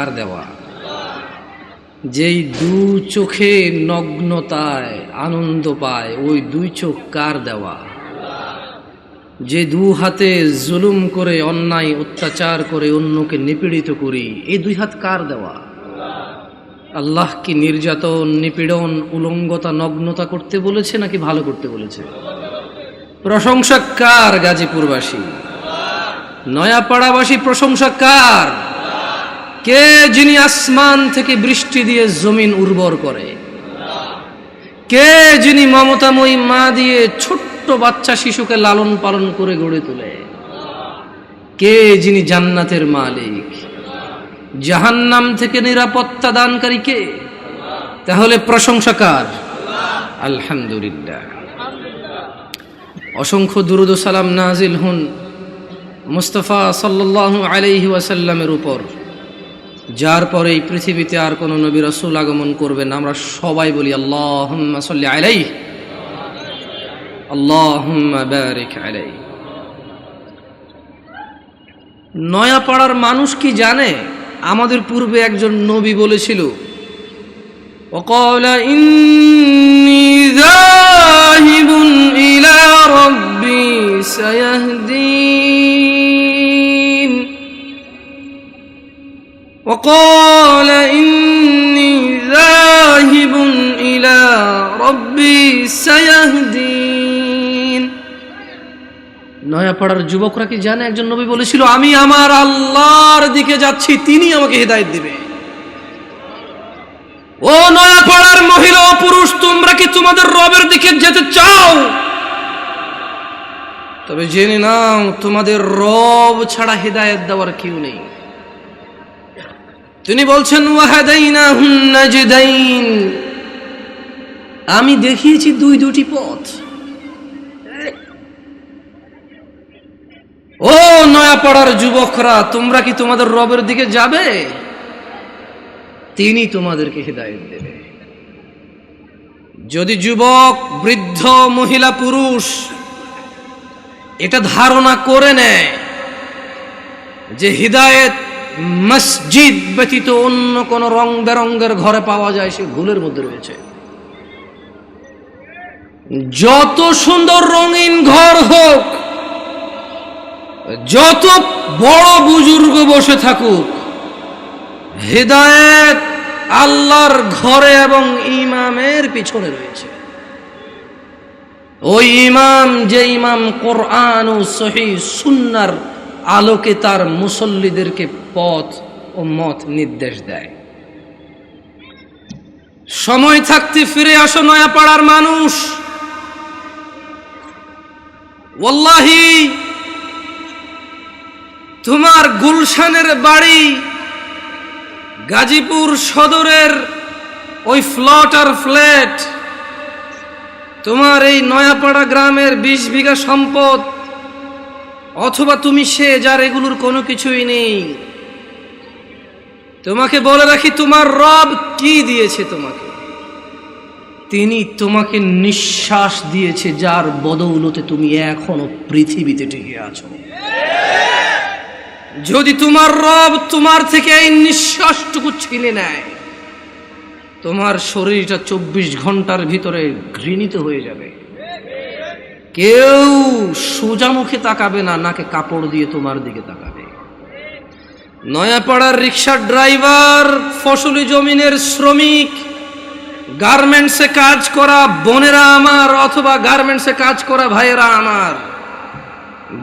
আর দেওয়া, যেই দু চোখে নগ্নতায় আনন্দ পায় ওই দুই চোখ কার দেওয়া? যে দু হাতে জুলুম করে অন্যায় অত্যাচার করে অন্যকে নিপীড়িত করি, এই দুই হাত কার দেওয়া? আল্লাহ কি নির্যাতন, নিপীড়ন, উলঙ্গতা, নগ্নতা করতে বলেছে নাকি ভালো করতে বলেছে? প্রশংসা কার? গাজীপুরবাসী, নয়াপাড়াবাসী প্রশংসা কার? কে যিনি আসমান থেকে বৃষ্টি দিয়ে জমিন উর্বর করে? কে যিনি মমতাময়ী মা দিয়ে ছোট্ট বাচ্চা শিশুকে লালন পালন করে গড়ে তোলে? কে যিনি জান্নাতের মালিক, জাহান্নাম থেকে নিরাপত্তা দানকারী কে? তাহলে প্রশংসা কার? আলহামদুলিল্লাহ। অসংখ্য দুরূদ ও সালাম নাজিল হুন মুস্তাফা সাল্লাল্লাহু আলাইহি ওয়াসাল্লামের উপর, যার পরে এই পৃথিবীতে আর কোন নবী রাসূল আগমন করবেন। আমরা সবাই বলি আল্লাহুম্মা সাল্লি আলাইহি, আল্লাহুম্মা বারিক আলাইহি। নয়াপাড়ার মানুষ কি জানে? আমাদের পূর্বে একজন নবী বলেছিল, ওয়াকালা ইন্নী যাহিবুন ইলা রাব্বি সায়াহদিন, ওয়াকালা ইন্নী যাহিবুন ইলা রাব্বি সায়াহদিন। নয়াপাড়ার যুবকরা কি জানে একজন নবী বলেছিল, আমি আমার আল্লাহর দিকে যাচ্ছি, তিনি আমাকে হিদায়াত দিবে। ও নয়াপাড়ার মহিলা ও পুরুষ, তোমরা কি তোমাদের রবের দিকে যেতে চাও? তবে জেনে নাও, তোমাদের রব ছাড়া হিদায়াত দেওয়ার কেউ নেই। তিনি বলছেন, ওয়াহাদাইনাহুন নাজদাইন, আমি দেখিয়েছি দুটি পথ। ও নয়াপাড়ার যুবকরা, তোমরা কি তোমাদের রবের দিকে যাবে? তিনি তোমাদেরকে হিদায়াত দেবে। যদি যুবক, বৃদ্ধ, মহিলা, পুরুষ এটা ধারণা করে নেয় যে হিদায়াত মসজিদ ব্যতীত অন্য কোন রং বেরঙ্গের ঘরে পাওয়া যায়, সে ভুলের মধ্যে রয়েছে। যত সুন্দর রঙিন ঘর হোক, যত বড় বুজুর্গ বসে থাকুক, হিদায়াত আল্লাহর ঘরে এবং ইমামের পিছনে রয়েছে। ওই ইমাম, যে ইমাম কোরআন ও সহিহ সুন্নাহর আলোকে তার মুসল্লিদেরকে পথ ও মত নির্দেশ দেয়। সময় থাকতে ফিরে আসো নয়াপাড়ার মানুষ। ওয়াল্লাহি, তোমার গুলশানের বাড়ি, গাজীপুর সদরের ওই প্লট আর ফ্ল্যাট, তোমার এই নয়াপাড়া গ্রামের 20 বিঘা সম্পদ, অথবা তুমি সে যার এগুলোর কোনো কিছুই নেই। তোমাকে বলে রাখি, তোমার রব কি দিয়েছে তোমাকে? তিনি তোমাকে নিঃশ্বাস দিয়েছে, যার বদৌলতে তুমি এখনো পৃথিবীতে টিকে আছো। যদি তোমার রব তোমার থেকে এই নিঃশ্বাসটুকু ছিনে নেয়, তোমার শরীরটা 24 ঘন্টার ভিতরে ঘৃণিত হয়ে যাবে। কেউ সোজা মুখে তাকাবে না, নাকে কাপড় দিয়ে তোমার দিকে তাকাবে। নয়াপাড়ার রিক্সার ড্রাইভার, ফসলি জমিনের শ্রমিক, গার্মেন্টসে কাজ করা বোনেরা আমার, অথবা গার্মেন্টসে কাজ করা ভাইয়েরা আমার,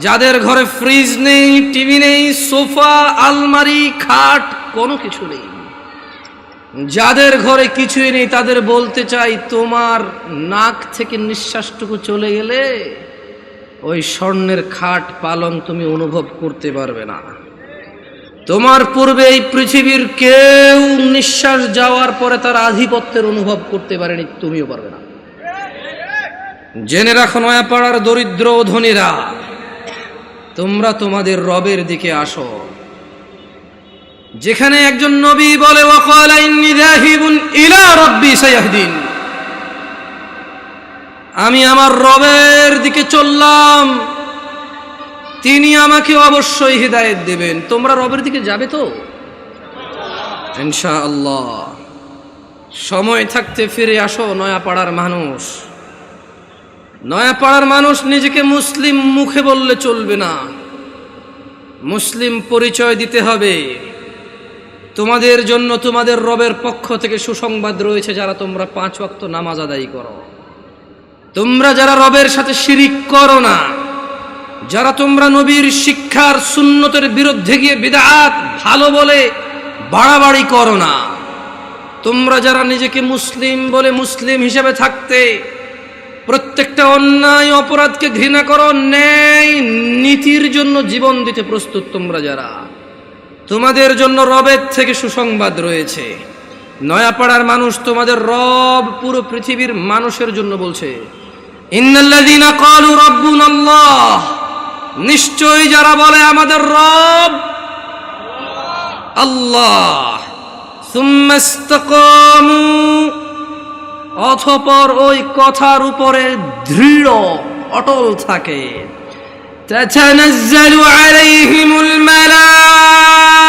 যাদের ঘরে ফ্রিজ নেই, টিভি নেই, সোফা, আলমারি, খাট কোনো কিছু নেই, যাদের ঘরে কিছুই নেই, তাদের বলতে চাই, তোমার নাক থেকে নিঃশ্বাসটুকু চলে গেলে ওই স্বর্ণের খাট পালং তুমি অনুভব করতে পারবে না। তোমার পূর্বে এই পৃথিবীর কেউ নিঃশ্বাস যাওয়ার পরে তার আধিপত্যের অনুভব করতে পারেনি, তুমিও পারবে না। জেনে রাখো নয়াপাড়ার দরিদ্র ও ধনীরা, তোমরা তোমাদের রবের দিকে আসো। যেখানে একজন নবী বলে, ওয়াকালা ইন্নী যাহিবুন ইলা রাব্বি সায়াহদিন, আমি আমার রবের দিকে চললাম, তিনি আমাকে অবশ্যই হিদায়াত দেবেন। তোমরা রবের দিকে যাবে তো? ইনশাআল্লাহ। সময় থাকতে ফিরে আসো নয়াপাড়ার মানুষ। নয়াপাড়ার মানুষ নিজেকে মুসলিম মুখে বললে চলবে না, মুসলিম পরিচয় দিতে হবে। তোমাদের জন্য তোমাদের রবের পক্ষ থেকে সুসংবাদ রয়েছে, যারা তোমরা 5 ওয়াক্ত নামাজ আদায় করো, তোমরা যারা রবের সাথে শিরিক করো না, যারা তোমরা নবীর শিক্ষার সুন্নতের বিরুদ্ধে গিয়ে বিদআত ভালো বলে বাড়াবাড়ি করো না, তোমরা যারা নিজেকে মুসলিম বলে মুসলিম হিসেবে থাকতে প্রত্যেকটা অন্যায় অপরাধকে ঘৃণা করো, ন্যায় নীতির জন্য জীবন দিতে প্রস্তুত, তোমরা যারা, তোমাদের জন্য রবের থেকে সুসংবাদ রয়েছে। নয়াপাড়ার মানুষ, তোমাদের রব পুরো পৃথিবীর মানুষের জন্য বলছে, ইন্নাল্লাযীনা ক্বালু রাব্বুনাল্লাহ, নিশ্চয়ই যারা বলে আমাদের রব আল্লাহ, সুম্মা ইসতাকামু, অতঃপর ওই কথার উপরে দৃঢ় অটল থাকে, তাতানাজ্জালু আলাইহিমুল মালাইকা,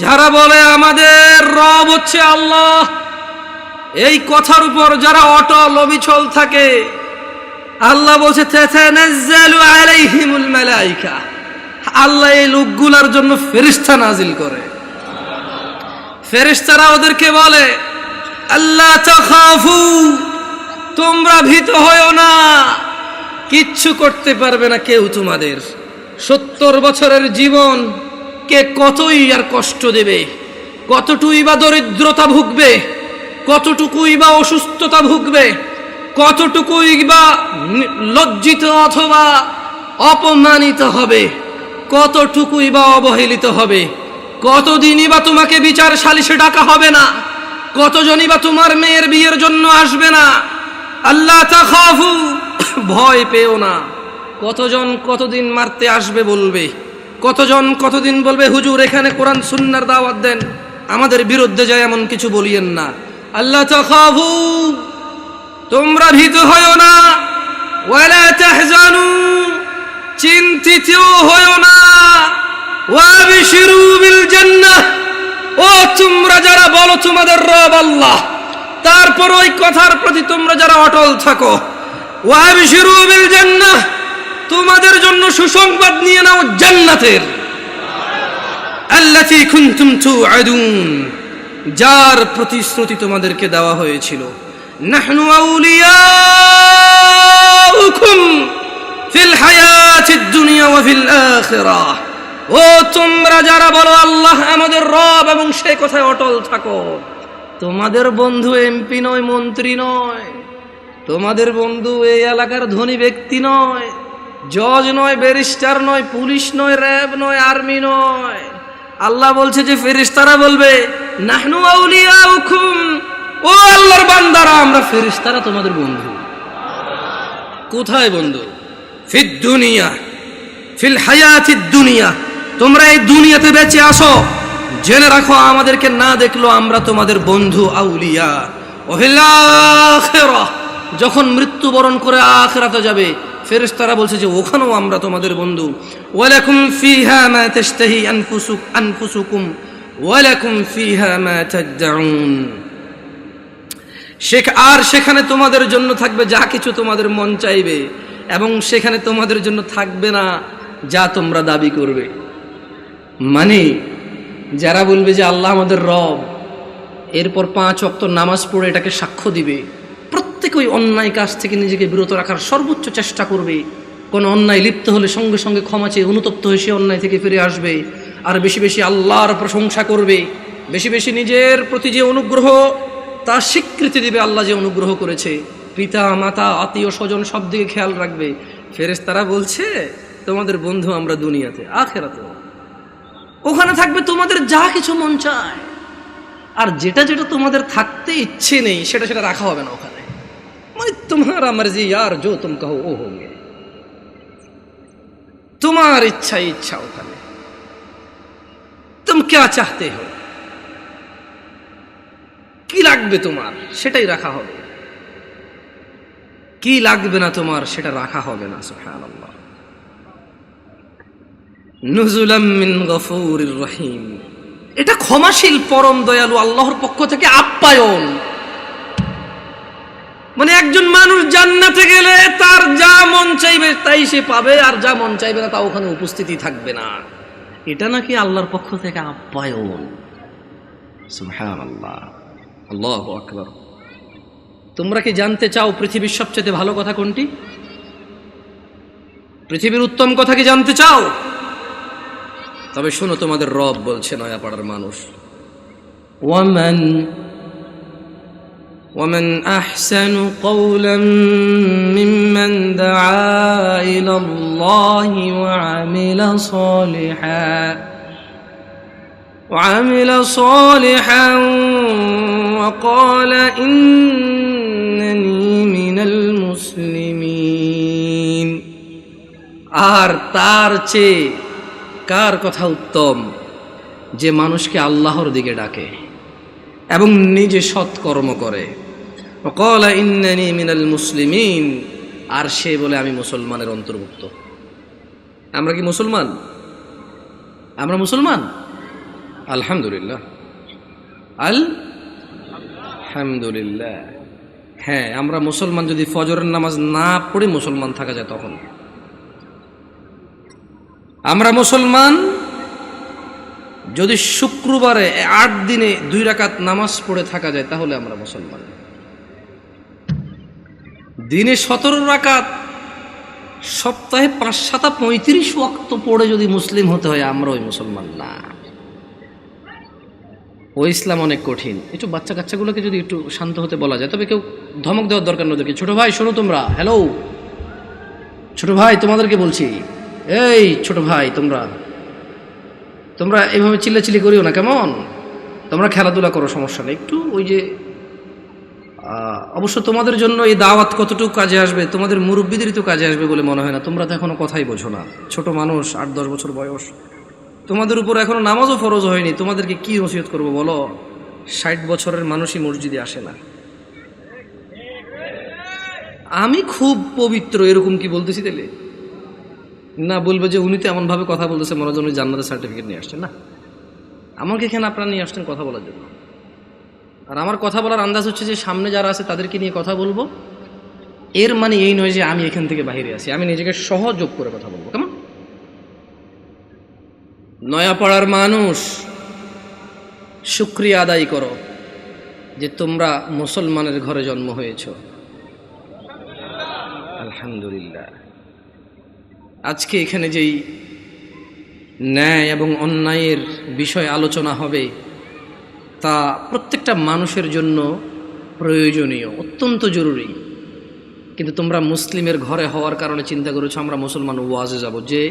যারা বলে আমাদের রব হচ্ছে আল্লাহ, এই কথার উপর যারা অটল অবিচল থাকে, আল্লাহ বলছে তাতানাজ্জালু আলাইহিমুল মালাইকা, আল্লাহ এই লোকগুলার জন্য ফেরেশতা নাজিল করে। ফেরেশতারা ওদেরকে বলে, আল্লাহ তাখাফু, তোমরা ভীত হয়ো না, কিচ্ছু করতে পারবে না কেউ তোমাদের। 70 বছরের জীবন কে কতই আর কষ্ট দেবে, কতটুকুই বা দরিদ্রতা ভুগবে, কতটুকুই বা অসুস্থতা ভুগবে, কতটুকুই বা লজ্জিত অথবা অপমানিত হবে, কতটুকুই বা অবহেলিত হবে, কতদিনই বা তোমাকে বিচার সালিশে ডাকা হবে না, কতজনই বা তোমার মেয়ের বিয়ের জন্য আসবে না। আল্লাহ তাখাফু, ভয় পেও না। কতজন কতদিন মারতে আসবে বলবে, কতজন কতদিন বলবে হুজুর এখানে কোরআন সুন্নাহর দাওয়াত দেন, আমাদের বিরুদ্ধে যায় এমন কিছু বলিয়েন না। আল্লাহ তাখাফু, তোমরা ভীত হয়ো না, ওয়ালা তাহজানু, চিন্তিত হয়ো না, ওয়াবিশিরু বিল জান্নাহ, ও তোমরা যারা বলো তোমাদের রব আল্লাহ, তারপর ওই কথার প্রতি তোমরা যারা অটল থাকো, ওয়াবিশিরু বিল জান্নাহ, তোমাদের জন্য সুসংবাদ নিয়ে নাও জান্নাতের, আল্লাতী কুনতুম তুআদুন, যার প্রতিশ্রুতি তোমাদেরকে দেওয়া হয়েছিল। নাহনু আউলিয়াউকুম ফিল হায়াতিদ দুনিয়া ওয়া ফিল আখিরাহ, ও তোমরা যারা বলো আল্লাহ আমাদের রব এবং সেই কথায় অটল থাকো, তোমাদের বন্ধু এমপি নয়, মন্ত্রী নয়, তোমাদের বন্ধু এই এলাকার ধনী ব্যক্তি নয়, জজ নয়, ব্যারিস্টার নয়, পুলিশ নয়, র্যাব নয়, আর্মি নয়। আল্লাহ বলছে যে ফেরেশতারা বলবে, নাহনু আউলিয়াউকুম, ও আল্লাহর বান্দারা, আমরা ফেরেশতারা তোমাদের বন্ধু। কোথায় বন্ধু? ফিদ দুনিয়া, ফিল হায়াতিদ দুনিয়া, তোমরা এই দুনিয়াতে বেঁচে আসো, জেনে রাখো আমাদেরকে না দেখলো আমরা তোমাদের বন্ধু আউলিয়া। ওয়াফিল আখিরাহ, যখন মৃত্যুবরণ করে আখিরাতে যাবে, ফেরেশতারা বলছে যে ওখানেও আমরা তোমাদের বন্ধু। ওয়ালাকুম ফিহা মা তাশতাহি আনফুসুকুম ওয়ালাকুম ফিহা মা তাদউন, আর সেখানে তোমাদের জন্য থাকবে যা কিছু তোমাদের মন চাইবে, এবং সেখানে তোমাদের জন্য থাকবে না যা তোমরা দাবি করবে। মানে যারা বলবে যে আল্লাহ আমাদের রব, এরপর 5 ওয়াক্ত নামাজ পড়ে এটাকে সাক্ষ্য দিবে, প্রত্যেক ওই অন্যায় কাজ থেকে নিজেকে বিরত রাখার সর্বোচ্চ চেষ্টা করবে, কোনো অন্যায় লিপ্ত হলে সঙ্গে সঙ্গে ক্ষমা চেয়ে অনুতপ্ত হয়ে সে অন্যায় থেকে ফিরে আসবে, আর বেশি বেশি আল্লাহর প্রশংসা করবে, বেশি বেশি নিজের প্রতি যে অনুগ্রহ তা স্বীকৃতি দিবে, আল্লাহ যে অনুগ্রহ করেছে, পিতা মাতা আত্মীয় স্বজন সব দিকে খেয়াল রাখবে। ফেরেশতারা বলছে তোমাদের বন্ধু আমরা দুনিয়াতে, আখিরাতে ওখানে থাকবে তোমাদের যা কিছু মন চায়, আর যেটা যেটা তোমাদের থাকতে ইচ্ছে নেই সেটা সেটা রাখা হবে না ওখানে। মানে তোমারা মর্জি यार, जो तुम कहो वो होंगे, তোমার ইচ্ছা ইচ্ছা ওখানে, तुम क्या चाहते हो, কি লাগবে তোমার সেটাই রাখা হবে, কি লাগবে না তোমার সেটা রাখা হবে না। সুবহানাল্লাহ। নুজুলাম মিন গফুরির রহিম, এটা ক্ষমাশীল পরম দয়ালু আল্লাহর পক্ষ থেকে আপ্যায়ন। মানে একজন মানুষ জান্নাতে গেলে তার যা মন চাইবে তাই সে পাবে, আর যা মন চাইবে না তা ওখানে উপস্থিতি থাকবে না। এটা নাকি আল্লাহর পক্ষ থেকে আপ্যায়ন। সুবহানাল্লাহ, আল্লাহু আকবার। তোমরা কি জানতে চাও পৃথিবীর সবচেয়ে ভালো কথা কোনটি? পৃথিবীর উত্তম কথা কি জানতে চাও? তবে শোনো, তোমাদের রব বলছে, নয়াপাড়ার মানুষ, ওয়ামান আহসানু কওলাম মিম্মান দাআ ইলাল্লাহি ওয়া আমিলা সালিহান ওয়া ক্বালা ইন্নানী মিনাল মুসলিমিন। আর তার চেয়ে কার কথা উত্তম, যে মানুষকে আল্লাহর দিকে ডাকে এবং নিজে সৎকর্ম করে। ক্বালা ইন্নানী মিনাল মুসলিমিন, আর সে বলে আমি মুসলমানের অন্তর্ভুক্ত। আমরা কি মুসলমান? আমরা মুসলমান? আলহামদুলিল্লাহ, আলহামদুলিল্লাহ। হ্যাঁ, আমরা মুসলমান। যদি ফজরের নামাজ না পড়ে মুসলমান থাকা যায় তখন আমরা মুসলমান। যদি শুক্রবারে 8 দিনে 2 রাকাত নামাজ পড়ে থাকা যায় তাহলে আমরা মুসলমান। দিনে 17 রাকাত, সপ্তাহে 5-7-35 ওয়াক্ত পড়ে যদি মুসলিম হতে হয়, আমরা ওই মুসলমান না। ওই ইসলাম অনেক কঠিন। একটু বাচ্চা কাচ্চাগুলোকে যদি একটু শান্ত হতে বলা যায়, তবে কেউ ধমক দেওয়ার দরকার নয়। ছোট ভাই শোনো, তোমরা, হ্যালো ছোট ভাই, তোমাদেরকে বলছি, এই ছোট ভাই, তোমরা এইভাবে চিল্লাচিল্লি করিও না, কেমন? তোমরা খেলাধুলা করো, সমস্যা নেই। একটু ওই যে অবশ্য তোমাদের জন্য এই দাওয়াত কতটুকু কাজে আসবে, তোমাদের মুরব্বীদেরই তো কাজে আসবে বলে মনে হয় না। তোমরা তো এখনো কথাই বোঝো না, ছোট মানুষ, 8-10 বছর বয়স। তোমাদের উপর এখনো নামাজও ফরজ হয়নি, তোমাদেরকে কি নসিহত করবো বলো? 60 বছরের মানুষই মসজিদে আসে না। আমি খুব পবিত্র এরকম কি বলতেছি তাহলে? না, বলবে যে উনি তো এমন ভাবে কথা বলতেছে মনে হয় উনি জান্নাতের সার্টিফিকেট নিয়ে আসছেন। না, আমাকে এখানে আপনারা নিয়ে আসছেন কথা বলার জন্য। আর আমার কথা বলার আন্দাজ হচ্ছে যে সামনে যারা আছে তাদেরকে নিয়ে কথা বলবো। এর মানে এই নয় যে আমি এখান থেকে বাইরে আছি, আমি নিজেকে সহযোগ করে কথা বলবো। কেমন? নয়াপাড়ার মানুষ, শুকরিয়া আদায় করো যে তোমরা মুসলমানের ঘরে জন্ম হয়েছ। আলহামদুলিল্লাহ। আজকে এখানে যেই ন্যায় এবং অন্যায়ের বিষয় আলোচনা হবে তা প্রত্যেকটা মানুষের জন্য প্রয়োজনীয়, অত্যন্ত জরুরি। কিন্তু তোমরা মুসলিমের ঘরে হওয়ার কারণে চিন্তা করেছো আমরা মুসলমান ওয়াজে যাব, যে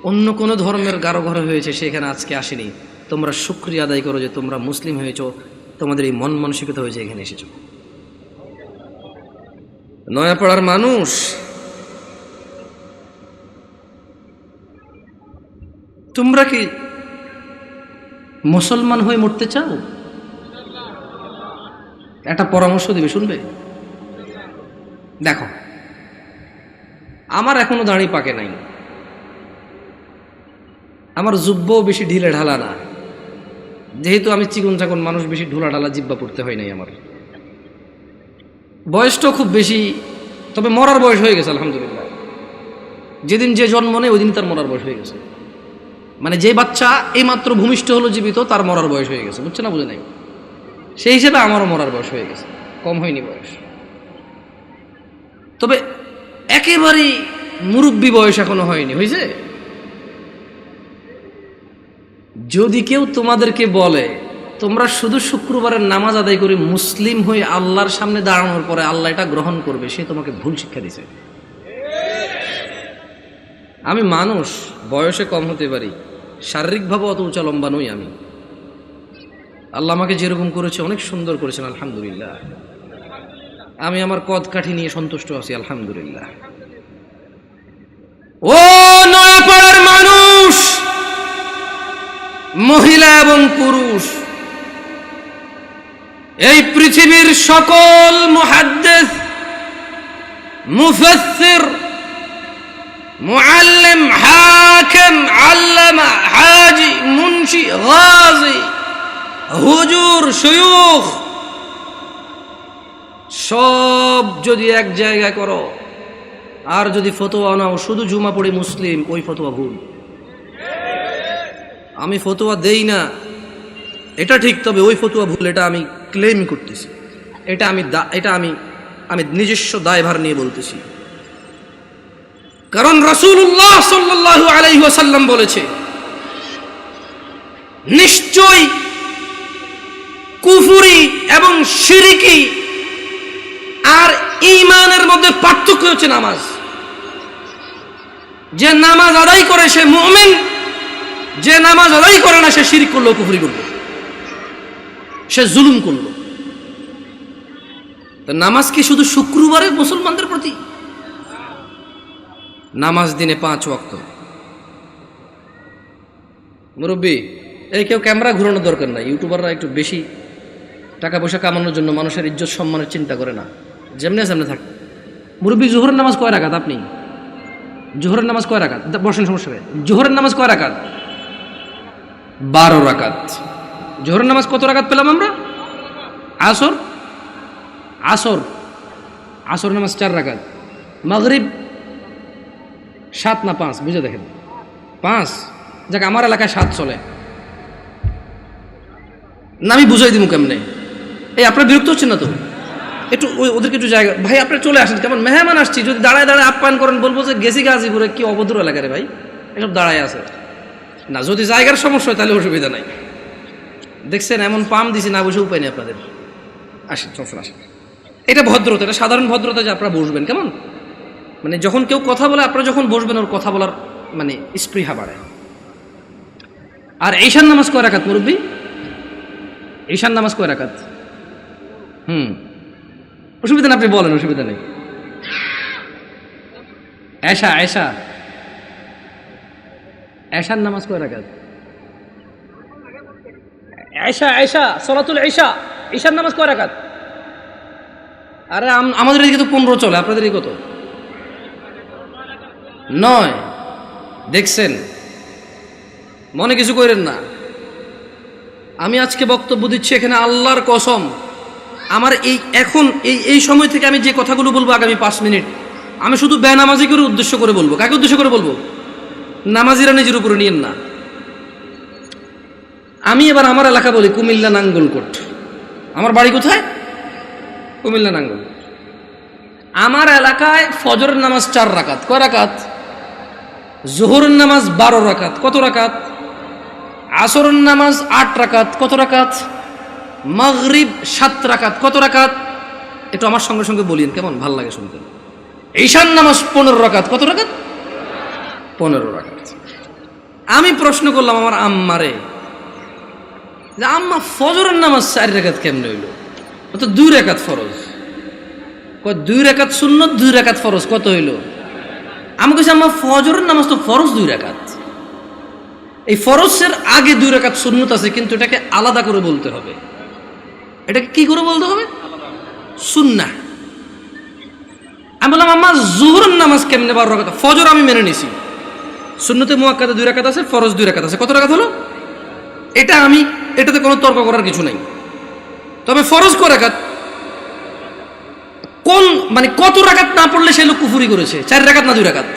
অন্য কোনো ধর্মের কারো ঘরে হয়েছে সেখানে আজকে আসেনি। তোমরা শুকরিয়া আদায় করো যে তোমরা মুসলিম হয়েছো, তোমাদের এই মন মানসিকতা হয়েছে, এখানে এসেছো। নয়াপাড়ার মানুষ, তোমরা কি মুসলমান হয়ে মরতে চাও? একটা পরামর্শ দিবে, শুনবে? দেখো, আমার এখনো দাড়ি পাকে নাই, আমার জুব্বও বেশি ঢিলে ঢালা না, যেহেতু আমি চিকন চাকন মানুষ, বেশি ঢোলা ঢালা জিব্বা পড়তে হয় নাই। আমার বয়সটাও খুব বেশি, তবে মরার বয়স হয়ে গেছে আলহামদুলিল্লাহ। যেদিন যে জন্ম নেয় ওই দিন তার মরার বয়স হয়ে গেছে। মানে যে বাচ্চা এইমাত্র ভূমিষ্ঠ হলো জীবিত, তার মরার বয়স হয়ে গেছে, বুঝছে না? বুঝে নাই? সেই হিসেবে আমারও মরার বয়স হয়ে গেছে, কম হয়নি বয়স। তবে একেবারেই মুরব্বী বয়স এখনো হয়নি, হয়েছে। যদি কেউ তোমাদেরকে বলে তোমরা শুধু শুক্রবারের নামাজ আদায় করে মুসলিম হয়ে আল্লাহর সামনে দাঁড়ানোর পরে আল্লাহ এটা গ্রহণ করবে, সে তোমাকে ভুল শিক্ষা দিছে। আমি মানুষ, বয়সে কম হতে পারি, শারীরিকভাবে অত উঁচা লম্বা নই আমি। আল্লাহ আমাকে যেরকম করেছে অনেক সুন্দর করেছেন আলহামদুলিল্লাহ। আমি আমার কদ কাঠি নিয়ে সন্তুষ্ট আছি আলহামদুলিল্লাহ। ও নয়াপাড়ার মানুষ, মহিলা এবং পুরুষ, এই পৃথিবীর সকল মুহাদ্দিস, মুফাসসির, মুআল্লিম, হাকিম, আল্লামা, হাজি, মুন্সি, গাজী, হুজুর, শায়খ সব যদি এক জায়গায় করো আর যদি ফতোয়া নাও শুধু জুমা পড়ি মুসলিম, ওই ফতোয়া ভুল। আমি ফতোয়া দেই না এটা ঠিক, তবে ওই ফতোয়া ভুল, এটা আমি ক্লেম করতেছি, এটা আমি নিজস্ব দায়ভার নিয়ে বলতেছি। কারণ রাসূলুল্লাহ সাল্লাল্লাহু আলাইহি ওয়াসাল্লাম বলেছে, নিশ্চয় কুফরি এবং শিরকি আর ঈমানের মধ্যে পার্থক্য হচ্ছে নামাজ। যে নামাজ আদায় করে সে মুমিন, যে নামাজ আদায় করে না সে শিরক করলো, কুফরি করলো, সে জুলুম করলো। তো নামাজ কি শুধু শুক্রবারে মুসলমানদের প্রতি? নামাজ দিনে 5 ওয়াক্ত। মুরব্বী, এই কেউ ক্যামেরা ঘুরানোর দরকার নাই। ইউটিউবাররা একটু বেশি টাকা পয়সা কামানোর জন্য মানুষের ইজ্জত সম্মানের চিন্তা করে না, যেমনি সামনে থাকে। মুরব্বী, জোহরের নামাজ কয় রাকাত? আপনি জোহরের নামাজ কয় রাকাত? বসেন, সমস্যা নেই। জোহরের নামাজ কয় রাকাত? 12 রাকাত। জোহরের নামাজ কত রাকাত পেলাম আমরা? আসর আসর নামাজ 4 রাকাত। মাগরিব 7 না 5? বুঝে দেখেন, 5। যাক, আমার এলাকায় 7 চলে না, আমি বুঝাই দিব কেমনে। এই আপনার বিরক্ত হচ্ছেন না তো? একটু ওদেরকে একটু জায়গা, ভাই আপনি চলে আসেন, কেমন মেহমান আসছি, যদি দাঁড়ায় দাঁড়ায় আপ্যায়ন করেন বলবো যে গেছি গাজীপুরে, কি অভদ্র এলাকা রে ভাই, এসব দাঁড়ায় আছে না। যদি জায়গার সমস্যা হয় তাহলে অসুবিধা নাই। দেখছেন এমন পাম দিছি, না বসে উপায় নেই আপনাদের। আসেন, চলছেন, আসেন। এটা ভদ্রতা, এটা সাধারণ ভদ্রতা যে আপনারা বসবেন। কেমন মানে যখন কেউ কথা বলে আপনারা যখন বসবেন, ওর কথা বলার মানে স্পৃহা বাড়ে। আর ঈশান নামাজ কয় রাকাত মুরব্বী? ঈশান নামাজ কয় রাকাত? অসুবিধা না, আপনি বলেন, অসুবিধা নেই। এশার নামাজ কয় রাকাত? সালাতুল ঈশা, ঈশার নামাজ কয় রাকাত? আরে আমাদের এদিকে তো 15 চলে, আপনাদের এই কত? 9। দেখছেন, মনে কিছু করেন না। আমি আজকে বক্তব্য দিচ্ছি এখানে আল্লাহর কসম, আমার এই সময় থেকে আমি যে কথাগুলো বলবো আগামী 5 মিনিট, আমি শুধু বেনামাজি করে উদ্দেশ্য করে বলবো। কাকে উদ্দেশ্য করে বলবো? নামাজিরা নিজের উপরে নিয়েন না। আমি এবার আমার এলাকা বলি, কুমিল্লা নাঙ্গলকোট। আমার বাড়ি কোথায়? কুমিল্লা নাঙ্গলকোট। আমার এলাকায় ফজরের নামাজ 4 রাকাত। কয় রাকাত? জোহরের নামাজ 12 রাকাত। কত রাকাত? আসরের নামাজ 8 রাকাত। কত রাকাত? মাগরিব 7 রাকাত। কত রাকাত? একটু আমার সঙ্গে সঙ্গে বলিন, কেমন ভাল লাগে শুনতে। ঈশান নামাজ 15 রাকাত। কত রাকাত? 15 রাকাত। আমি প্রশ্ন করলাম আমার আম্মারে, যে আম্মা ফজরের নামাজ 4 রাকাত কেমনে হইল? তো 2 রাকাত ফরজ। 2 রাকাত সুন্নত, 2 রাকাত ফরজ, কত হইল? আমি কইছি আম্মা ফজরের নামাজ তো ফরজ 2 রাকাত। এই ফরজের আগে 2 রাকাত সুন্নত আছে, কিন্তু এটাকে আলাদা করে বলতে হবে। এটাকে কি করে বলতে হবে? সুন্নাহ। আমি বললাম আম্মা জোহরের নামাজ কেমনে 12 রাকাত? ফজর আমি মেনে নিছি, সুন্নতে মুআক্কাদা 2 রাকাত আছে, ফরজ 2 রাকাত আছে। কত রাকাত হলো? এটাতে কোনো তর্ক করার কিছু নাই। তবে ফরজ কয় রাকাত? মানে কত রাকাত না পড়লে সে লোক কুফরি করেছে? 4 রাকাত না 2 রাকাত?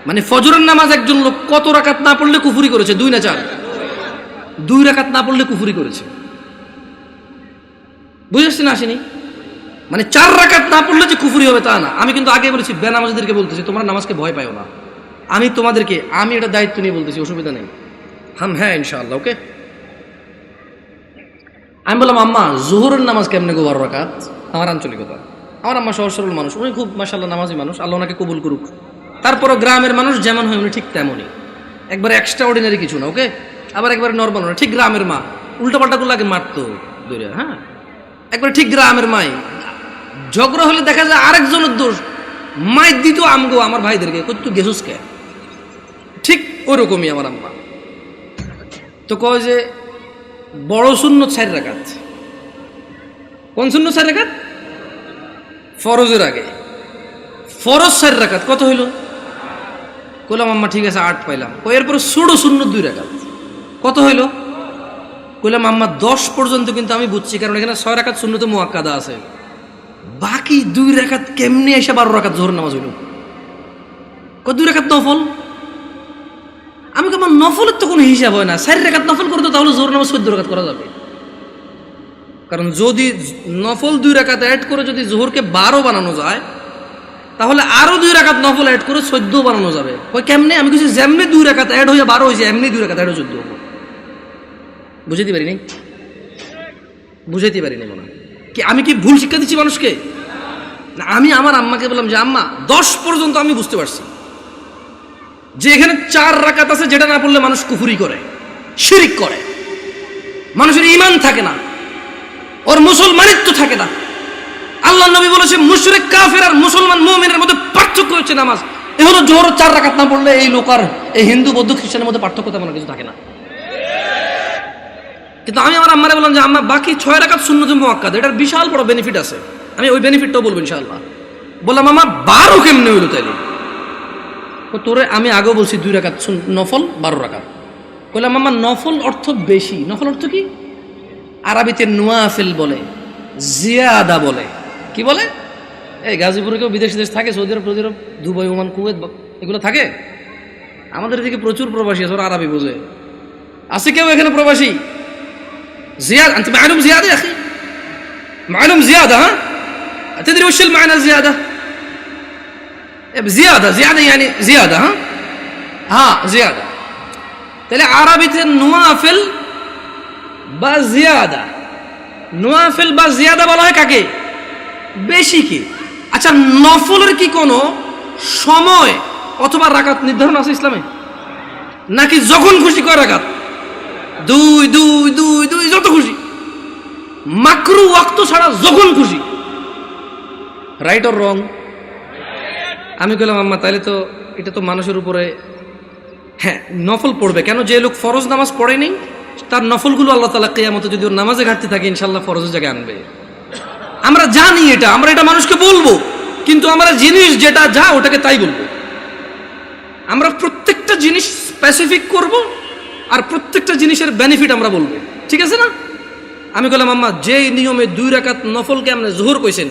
মানে ফজরের নামাজ একজন লোক কত রাকাত না পড়লে কুফরি করেছে? 2 না 4? 2 রাকাত না পড়লে কুফরি করেছে। বুঝেছেন? আসেনি? মানে 4 রাকাত না পড়লে যে কুফরি হবে তা না। আমি কিন্তু আগে বলেছি, বেনামাজিদেরকে বলতেছি তোমরা নামাজকে ভয় পাও না। আমি এটা দায়িত্ব নিয়ে বলতেছি, অসুবিধা নেই। হ্যাঁ ইনশাআল্লাহ, ওকে। আমি বললাম আম্মা জোহরের নামাজ কেমনে গো 12 রাকাত? আমার আঞ্চলিকতা। আমার আম্মা সহজ সরল মানুষ, উনি খুব মাশাআল্লাহ নামাজি মানুষ, আল্লাহ ওনাকে কবুল করুক। তারপরও গ্রামের মানুষ যেমন হয় উনি ঠিক তেমনই, একবারে এক্সট্রা অর্ডিনারি কিছু না, ওকে। আবার একবারে নর্মাল না, ঠিক গ্রামের মা। উল্টাপাল্টা গুলো আগে মারতো দূরে, হ্যাঁ, একবারে ঠিক গ্রামের মাই। ঝগড়া হলে দেখা যায় আরেকজনের দোষ, মাই দিত আমার ভাইদেরকে, তুই গেছুস কে, ঠিক ওরকমই আমার আম্মা। তো কয় যে বড় সুন্নত 4 রাকাত। কোন সুন্নত 4 রাকাত? ফরজের আগে। ফরজ 4 রাকাত, কত হইল? কইলাম আম্মা ঠিক আছে 8 পাইলাম। এরপরে ছোট সুন্নত 2 রাকাত, কত হইল? কইলাম আম্মা 10 পর্যন্ত কিন্তু আমি বুঝছি, কারণ এখানে 6 রাকাত সুন্নত মুআক্কাদা আছে, বাকি 2 রাকাত কেমনে এসে 12 রাকাত জোহর নামাজ হইল? 2 রাকাত নফল। আমি আমার নফলের তো কোনো হিসাব হয় না, 4 রাকাত নফল করতো তাহলে জোহর নামাজ 14 রাকাত করা যাবে। কারণ যদি নফল 2 রাকাত অ্যাড করে যদি জোহরকে 12 বানানো যায়, তাহলে আরো 2 রাকাত নফল অ্যাড করে 14 বানানো যাবে। কই কেমনে? আমি কিছু যেমনি 2 রাকাত অ্যাড হয়ে 12 হয়েছে, এমনি 2 রাকাত অ্যাড হয়ে 14 হবে। বুঝাইতে পারিনি? বুঝাইতে পারিনি মনে হয় কি? আমি কি ভুল শিক্ষা দিচ্ছি মানুষকে? না, আমি আমার আম্মাকে বললাম যে আম্মা 10 পর্যন্ত আমি বুঝতে পারছি যে এখানে 4 রাকাত আছে, যেটা না পড়লে মানুষ কুফরি করে, শিরিক করে, মানুষের ঈমান থাকে না, ওর মুসলমানিত্ব থাকে না। আল্লাহ নবী বলেছে মুশরিক কাফের আর মুসলমান মুমিনের মধ্যে পার্থক্য হচ্ছে নামাজ। এ হলো জোহর 4 রাকাত না পড়লে এই লোক আর এই হিন্দু বৌদ্ধ খ্রিস্টানের মধ্যে পার্থক্য তেমন কিছু থাকে না। কিন্তু আমি আমার আম্মারে বললাম যে আম্মা বাকি 6 রাকাত সুন্নত মুআক্কাদা, এটার বিশাল বড় বেনিফিট আছে, আমি ওই বেনিফিটটাও বলবো ইনশাআল্লাহ। বললাম আম্মা 12 কেমনে হইলো তাইলে? তোরে আমি আগেও বলছি 2 রাকাত নফল 12 রাকাত। বললাম আম্মা নফল অর্থ বেশি, নফল অর্থ কি? আরবিতে নওয়াফিল বলে, জিয়াদা বলে। কি বলে? এই গাজীপুরে কেউ বিদেশ দেশ থাকে, সৌদি আরব, দুবাই, ওমান, কুয়েত, এগুলো থাকে। আমাদের এদিকে প্রচুর প্রবাসী আছে, ওরা আরবি বোঝে। আছে কেউ এখানে প্রবাসী? زيادة أنت معلوم زيادة يا أخي، معلوم زيادة. ها تدري وش المعنى الزيادة؟ زيادة يعني زيادة. ها زيادة تلا عربية النوافل بزيادة، নওয়াফিল বা জিয়াদা বলা হয় কাকে? বেশি কি? আচ্ছা, নফলের কি কোনো সময় অথবা রাকাত নির্ধারণ আছে ইসলামে? নাকি যখন খুশি কয় রাকাত? 2 2 2 2 যত খুশি, মাকরু ওয়াক্ত ছাড়া যখন খুশি। Right or wrong? আমি বললাম আম্মা তাহলে তো এটা তো মানুষের উপরে, হ্যাঁ নফল পড়বে কেন? যে লোক ফরজ নামাজ পড়েনি তার নফলগুলো আল্লাহ তাআলা কিয়ামতে যদি ওর নামাজে ঘাটতি থাকে ইনশাআল্লাহ ফরজের জায়গায় আনবে। আমরা জানি এটা, আমরা এটা মানুষকে বলবো, কিন্তু আমরা জিনিস যেটা যা ওটাকে তাই বলবো। আমরা প্রত্যেকটা জিনিস স্পেসিফিক করব আর প্রত্যেকটা জিনিসের বেনিফিট আমরা বলবো, ঠিক আছে না? আমি বললাম আম্মা যে নিয়মে 2 রাকাত নফলকে আপনি জোহর কইছেন,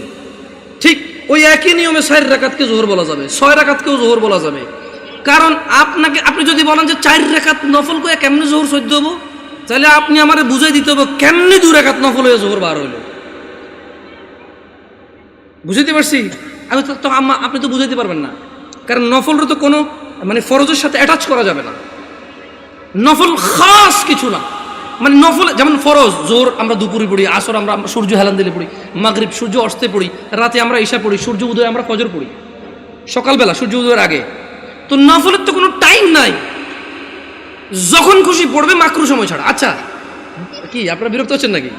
ঠিক ওই একই নিয়মে 4 রাকাতকে জোহর বলা যাবে, 6 রাকাতকেও জোহর বলা যাবে। কারণ আপনি যদি বলেন যে 4 রাকাত নফল কয়ে কেমনে জোহর 14 হবো, তাহলে আপনি আমারে বুঝাই দিতে হবে কেমনে 2 রাকাত নফল হয়ে জোহর 12 হইল। বুঝাইতে পারছি? আমি তো আম্মা আপনি তো বুঝাইতে পারবেন না, কারণ নফলের তো কোনো মানে ফরজের সাথে অ্যাটাচ করা যাবে না। নফল খাস কিছু না, মানে নফল যেমন ফরজ জোর আমরা দুপুরে পড়ি, আসর আমরা সূর্য হেলান দিলে পড়ি, মাগরিব সূর্য অস্তে পড়ি, রাতে আমরা ঈশা পড়ি, সূর্য উদয় আমরা ফজর পড়ি, সকালবেলা সূর্য উদয়ের আগে। তো নফলের তো কোনো টাইম নাই, যখন খুশি পড়বে মাকরু সময় ছাড়া। আচ্ছা কি আপনারা বিরক্ত হচ্ছেন নাকি?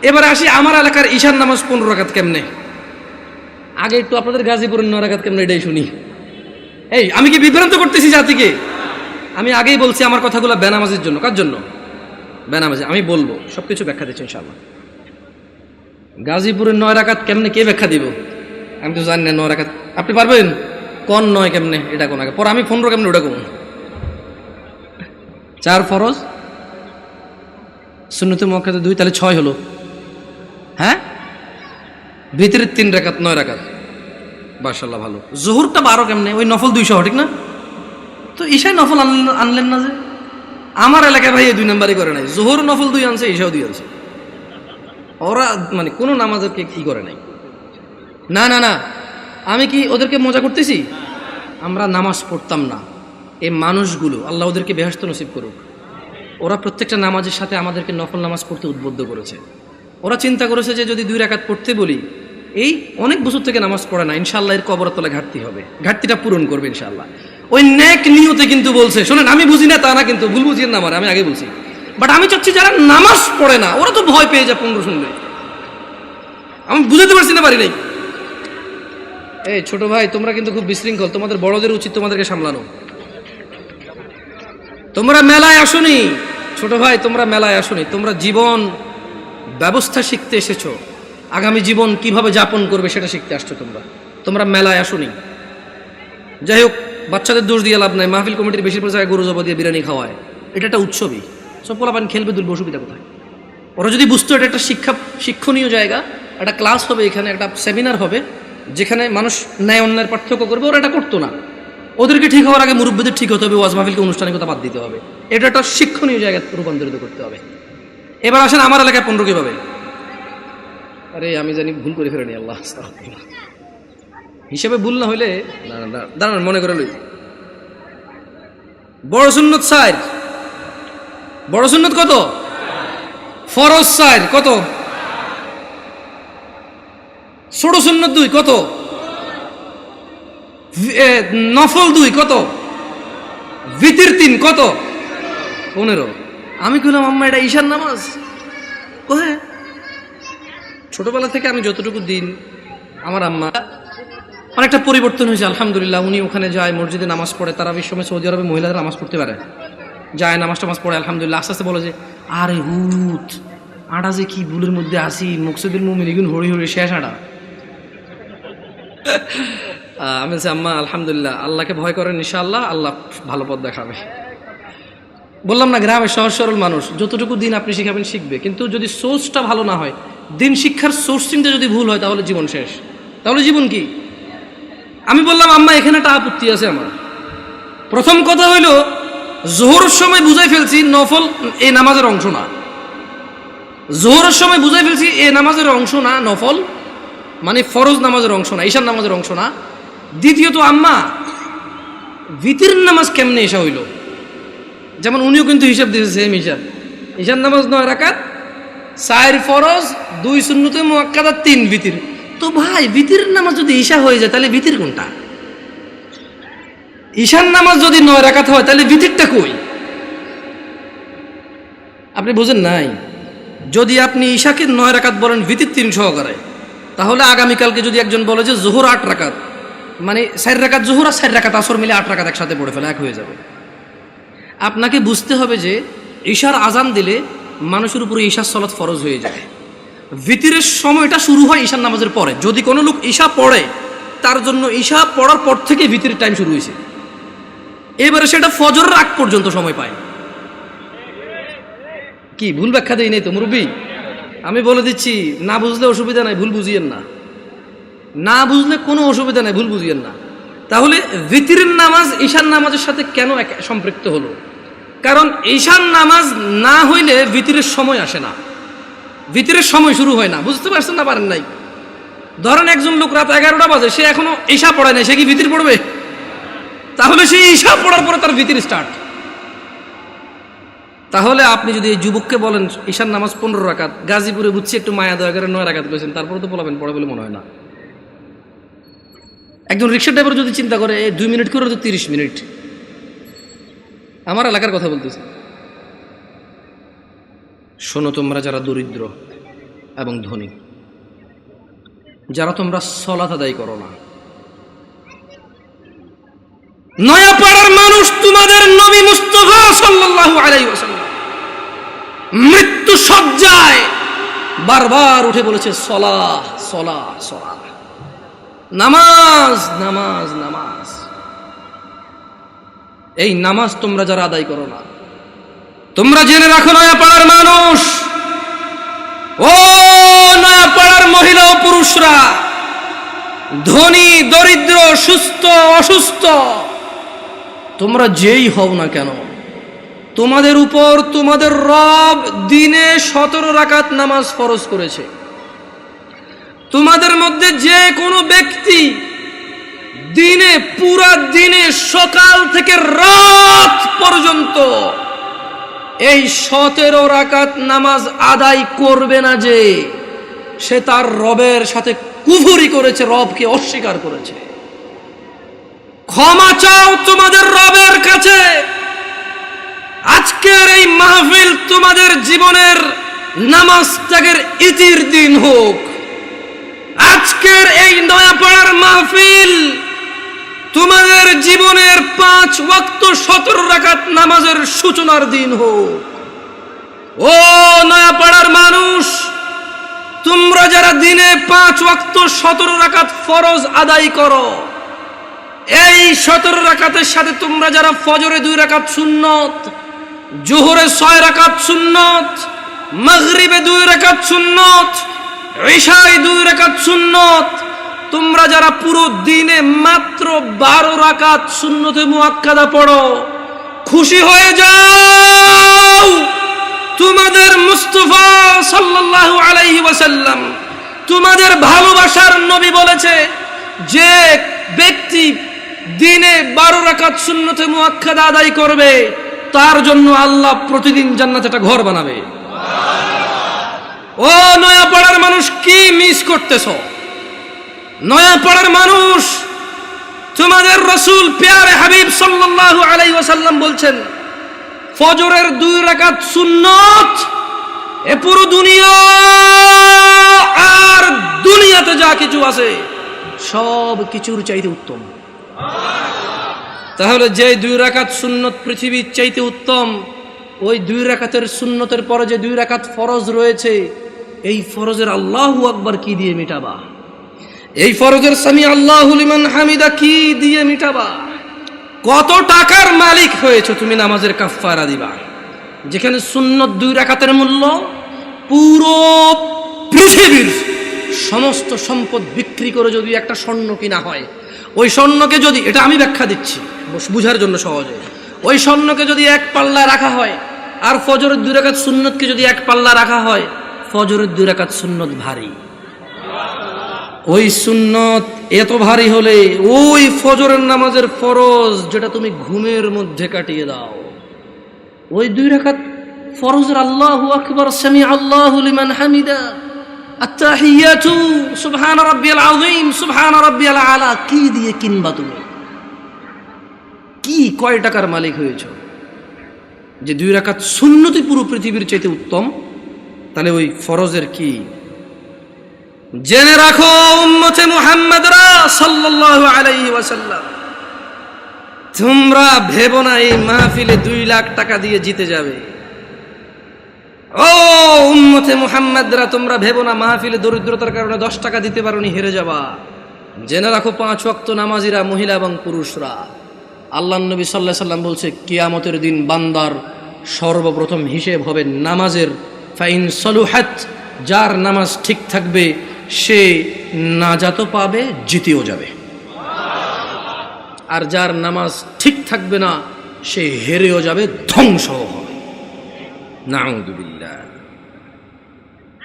এবারে আসি আমার এলাকার ঈশার নামাজ 15 রাকাত কেমনে। আগে একটু আপনাদের গাজীপুরের 9 রাকাত কেমনে এটাই শুনি। এই আমি কি বিভ্রান্ত করতেছি জাতিকে? আমি আগেই বলছি আমার কথাগুলো বেনামাজের জন্য। কার জন্য? বেনামাজি। আমি বলবো সবকিছু ব্যাখ্যা দিচ্ছি ইনশাআল্লাহ। গাজীপুরের 9 রাকাত কেমনে কে ব্যাখ্যা দিব? আমি তো জানি না 9 রাকাত। আপনি পারবেন? কোন 9 কেমনে এটা কোন আগে, পরে আমি 15 কেমনে ওটা কোন। 4 ফরজ, সুন্নতে মুআক্কাদা 2, তাহলে 6 হলো। হ্যাঁ, ভিতরে 3 রাকাত, 9 রাকাত। মাশাআল্লাহ ভালো। জোহরটা 12 কেমনে? ওই নফল 200, ঠিক না? তো ঈশায় নফল আনলেন না যে? আমার এলাকায় ভাই এই 2 নাম্বারই করে নাই, জোহর নফল 2 আনছে, ঈশাও 2 আনছে। ওরা মানে কোনো নামাজকে কি করে নাই। না না না, আমি কি ওদেরকে মজা করতেছি? আমরা নামাজ পড়তাম না, এই মানুষগুলো আল্লাহ ওদেরকে বেহেশত নসিব করুক, ওরা প্রত্যেকটা নামাজের সাথে আমাদেরকে নফল নামাজ পড়তে উদ্বুদ্ধ করেছে। ওরা চিন্তা করেছে যে যদি 2 রাকাত পড়তে বলি, এই অনেক বছর থেকে নামাজ পড়ে না, ইনশাআল্লাহ এর কবরের তলায় ঘাটতি হবে, ঘাটতিটা পূরণ করবে ইনশাআল্লাহ। ওই নেক নিয়তে কিন্তু বলছে। শোনেন, আমি বুঝি না তা না, কিন্তু ভুল বুঝিয়ে না আমার, আমি আগে বলছি। বাট আমি চাচ্ছি যারা নামাজ পড়ে না ওরা তো ভয় পেয়ে যায় 15 শুনলে। আমি বুঝাতে পারছি না, পারি নাই। এই ছোট ভাই তোমরা কিন্তু খুব বিশৃঙ্খল, তোমাদের বড়দের উচিত তোমাদেরকে সামলানো। তোমরা মেলায় আসোনি ছোট ভাই, তোমরা মেলায় আসোনি, তোমরা জীবন ব্যবস্থা শিখতে এসেছো, আগামী জীবন কিভাবে যাপন করবে সেটা শিখতে আসছো। তোমরা মেলায় আসোনি। যাই হোক, বাচ্চাদের দোষ দিয়ে লাভ নাই, মাহফিল কমিটির বেশিরভাগ জায়গায় গরু জবা দিয়ে বিরিয়ানি খাওয়ায়। এটা একটা উৎসবই, সব পোলাপান খেলবে, দুলবে, অসুবিধা কোথায়? ওরা যদি বুঝতো এটা একটা শিক্ষণীয় জায়গা, একটা ক্লাস হবে এখানে, একটা সেমিনার হবে যেখানে মানুষ ন্যায় অন্যায়ের পার্থক্য করবে, ওরা এটা করতো না। ওদেরকে ঠিক হওয়ার আগে মুরব্বীদের ঠিক হতে হবে, ওয়াজ মাহফিলকে আনুষ্ঠানিকতা বাদ দিতে হবে। এটা একটা শিক্ষণীয় জায়গায় রূপান্তরিত করতে হবে। এবার আসেন আমার এলাকায় 15 কিভাবে? আরে আমি জানি ভুল করে ফেলেনি, আল্লাহ হিসেবে ভুল না হইলে দাঁড়ান, মনে করে লই। বড় সুন্নত 4, বড় সুন্নত কত? ফরজ 4 কত? ছোট সুন্নত 2 কত? নফল 2 কত? ভিতির 3 কত? 15। আমি কইলাম আম্মা এটা ঈশার নামাজ? হ্যাঁ, ছোটবেলা থেকে আমি যতটুকু দিন, আমার আম্মা অনেকটা পরিবর্তন হয়েছে আলহামদুলিল্লাহ। উনি ওখানে যায়, মসজিদে নামাজ পড়ে। তারাবির সময় সৌদি আরবে মহিলারা নামাজ পড়তে পারে, যায় নামাজ টামাজ পড়ে আলহামদুলিল্লাহ। আস্তে আস্তে বলে যে আরে হুত আটা যে কি ভুলের মধ্যে আসি, মকসুদুল মুমিন এগুন হরি হরি শেষ আটা। আমি বলছি আম্মা আলহামদুলিল্লাহ, আল্লাহকে ভয় করেন, ইনশাআল্লাহ আল্লাহ ভালো পথ দেখাবে। বললাম না, গ্রামে সহজ সরল মানুষ, যতটুকু দিন আপনি শিখাবেন শিখবে, কিন্তু যদি সোর্সটা ভালো না হয়, দিন শিক্ষার সোর্সিংটা যদি ভুল হয়, তাহলে জীবন শেষ। তাহলে জীবন কি? আমি বললাম আম্মা এখানে একটা আপত্তি আছে আমার। প্রথম কথা হইল, জোহরের সময় বুঝাই ফেলছি নফল এই নামাজের অংশ না। জোহরের সময় বুঝাই ফেলছি এই নামাজের অংশ না, নফল মানে ফরজ নামাজের অংশ না, ঈশার নামাজের অংশ না। দ্বিতীয়ত আম্মা ভিতির নামাজ কেমনে এসা হইল? যেমন উনিও কিন্তু হিসাব দিয়েছে, সেম হিসাব। ঈশার নামাজ 9 রাকাত, 4 ফরজ, 2 সুন্নতে মুআক্কাদা, 3 ভিতির। তো ভাই ভিতির নামাজ যদি ঈশা হয়ে যায়, তাহলে ভিতির কোনটা? ঈশার নামাজ যদি 9 রাকাত হয়, তাহলে ভিতিরটা কই? আপনি বুঝেন নাই? যদি আপনি ঈশাকে 9 রাকাত বলেন ভিতির 3 সহকারে, তাহলে আগামীকালকে যদি একজন বলে যে জোহর 8 রাকাত, মানে 4 রাকাত জোহর আর 4 রাকাত আসর মিলে 8 রাকাত একসাথে পড়ে ফেলে, এক হয়ে যাবে। আপনাকে বুঝতে হবে যে ঈশার আজান দিলে মানুষের উপরে ঈশার সালাত ফরজ হয়ে যায়। ভিতিরের সময়টা শুরু হয় ঈশার নামাজের পরে। যদি কোনো লোক ঈশা পড়ে, তার জন্য ঈশা পড়ার পর থেকে ভিতিরের টাইম শুরু হয়েছে। এবারে সেটা ফজরের আগ পর্যন্ত সময় পায়। কি ভুল ব্যাখ্যা দেই নাই তো মুরব্বী? আমি বলে দিচ্ছি, না বুঝলে অসুবিধা নাই, ভুল বুঝিয়েন না। না বুঝলে কোনো অসুবিধা নাই, ভুল বুঝিয়েন না। তাহলে ভিতিরের নামাজ ঈশার নামাজের সাথে কেন সম্পৃক্ত হলো? কারণ ঈশার নামাজ না হইলে ভিতিরের সময় আসে না, ভিতিরের সময় শুরু হয় না। বুঝতে পারছেন না? পারেন নাই? ধরেন একজন লোক রাত 11টা বাজে, সে এখনো ঈশা পড়ায় নাই, সে কি ভিতির পড়বে? তাহলে সে ঈশা পড়ার পরে তার ভিতির স্টার্ট। তাহলে আপনি যদি এই যুবককে বলেন ঈশার নামাজ 15 রাকাত, গাজীপুরে বুঝছি একটু মায়া দয়া করে 9 রাকাত করেছেন, তারপরে তো বলবেন পড়ে বলে মনে হয় না। একজন রিক্সা ড্রাইভার যদি চিন্তা করে 2 মিনিট করে তো 30 মিনিট। আমার এলাকার কথা বলতেছি। শোনো তোমরা যারা দরিদ্র এবং ধনী, যারা তোমরা সালাত আদায় করো না, নয়াপাড়ার মানুষ তোমাদের নবী মুস্তাফা সাল্লাল্লাহু আলাইহি ওয়াসাল্লাম মৃত্যু সজ্জায় বারবার উঠে বলেছে সলাহ সলাহ সলাহ, নামাজ নামাজ নামাজ। এই নামাজ তোমরা যারা আদায় করো না, তোমরা জেনে রাখো নয়াপাড়ার মানুষ, ও নয়াপাড়ার মহিলা ও পুরুষরা, ধনী দরিদ্র, সুস্থ অসুস্থ, তোমরা যেই হও না কেন, তোমাদের উপর তোমাদের রব দিনে 17 রাকাত নামাজ ফরজ করেছে। তোমাদের মধ্যে যে কোনো ব্যক্তি দিনে, পুরা দিনে সকাল থেকে রাত পর্যন্ত এই 17 রাকাত নামাজ আদায় করবে না, যে সে তার রবের সাথে কুফরি করেছে, রবকে অস্বীকার করেছে। ক্ষমা চাও তোমাদের রবের কাছে। আজকের এই মাহফিল তোমাদের জীবনের নামাজ ত্যাগের ইতির দিন হোক। আজকের এই নয়াপাড়ার মাহফিল তোমাদের জীবনের 5 ওয়াক্ত 17 রাকাত নামাজের সূচনার দিন হোক। ও নয়াপাড়ার মানুষ, তোমরা যারা দিনে 5 ওয়াক্ত 17 রাকাত ফরজ আদায় করো, এই 17 রাকাতের সাথে তোমরা যারা ফজরে 2 রাকাত সুন্নত, জোহরে 6 রাকাত সুন্নত, মাগরিবে 2 রাকাত সুন্নত, ইশায় 2 রাকাত সুন্নত, তোমরা যারা পুরো দিনে মাত্র 12 রাকাত সুন্নতে মুআক্কাদা পড়ো, খুশি হয়ে যাও। তোমাদের মুস্তাফা সাল্লাল্লাহু আলাইহি ওয়াসাল্লাম, তোমাদের ভালোবাসার নবী বলেছে, যে ব্যক্তি দিনে 12 রাকাত সুন্নতে মুআক্কাদা আদায় করবে, তার জন্য আল্লাহ প্রতিদিন জান্নাতে একটা ঘর বানাবে। ও নয়াপাড়ার মানুষ, কি মিস করতেছো? নয়াপাড়ার মানুষ, তোমাদের রাসূল প্যারে হাবিব সাল্লাল্লাহু আলাইহি ওয়াসাল্লাম বলছেন, ফজরের 2 রাকাত সুন্নত এ পুরো দুনিয়া আর দুনিয়াতে যা কিছু আছে সব কিছুর চাইতে উত্তম। তাহলে যে 2 রাকাত সুন্নত পৃথিবীর চাইতে উত্তম, ওই 2 রাকাতের সুন্নতের পরে যে 2 রাকাত ফরজ রয়েছে, এই ফরজের আল্লাহু আকবার কি দিয়ে মিটাবা? এই ফরজের সামি আল্লাহু লিমান হামিদা কি দিয়ে মিটাবা? কত টাকার মালিক হয়েছে তুমি নামাজের কাফারা দিবা? যেখানে সুন্নত 2 রাকাতের মূল্য পুরো পৃথিবীর সমস্ত সম্পদ বিক্রি করে যদি একটা স্বর্ণ কিনা হয়, ওই স্বর্ণকে যদি, এটা আমি ব্যাখ্যা দিচ্ছি বুঝার জন্য সহজে, ওই স্বর্ণকে যদি 1 পাল্লা রাখা হয় আর ফজরের 2 রাকাত সুন্নতকে যদি 1 পাল্লা রাখা হয়, ফজরের 2 রাকাত সুন্নত ভারী। ওই সুন্নত এত ভারী হলে ওই ফজরের নামাজের ফরজ যেটা তুমি ঘুমের মধ্যে কাটিয়ে দাও, ওই 2 রাকাত ফরজের আল্লাহু আকবার, সামি আল্লাহু লিমান হামিদা, আত্তাহিয়াতু সুবহান রাব্বিয়াল আযীম, সুবহান রাব্বিয়াল আলা কি দিয়ে কিনবা? তুমি কি কয় টাকার মালিক হয়েছো যে 2 রাকাত সুন্নতই পুরো পৃথিবীর চাইতে উত্তম? তাহলে ওই ফরজের কি? জেনে রাখো উম্মতে মুহাম্মাদরা সাল্লাল্লাহু আলাইহি ওয়াসাল্লাম, তোমরা ভেবো না এই মাহফিলে 2 লাখ টাকা দিয়ে জিতে যাবে। ও উম্মতে মুহাম্মাদরা, তোমরা ভেবো না মাহফিলে দরিদ্রতার কারণে 10 টাকা দিতে পারোনি হেরে যাবা। জেনে রাখো 5 ওয়াক্ত নামাজিরা, মহিলা এবং পুরুষরা, আল্লাহর নবী সাল্লাল্লাহু আলাইহি ওয়াসাল্লাম বলছে, কিয়ামতের দিন বান্দার সর্বপ্রথম হিসেব হবে নামাজের। ফাইন সলুহাত, যার নামাজ ঠিক থাকবে সে নাজাতও পাবে, জিতেও যাবে। আর যার নামাজ ঠিক থাকবে না সে হেরেও যাবে, ধ্বংসও হবে। নাউযুবিল্লাহ।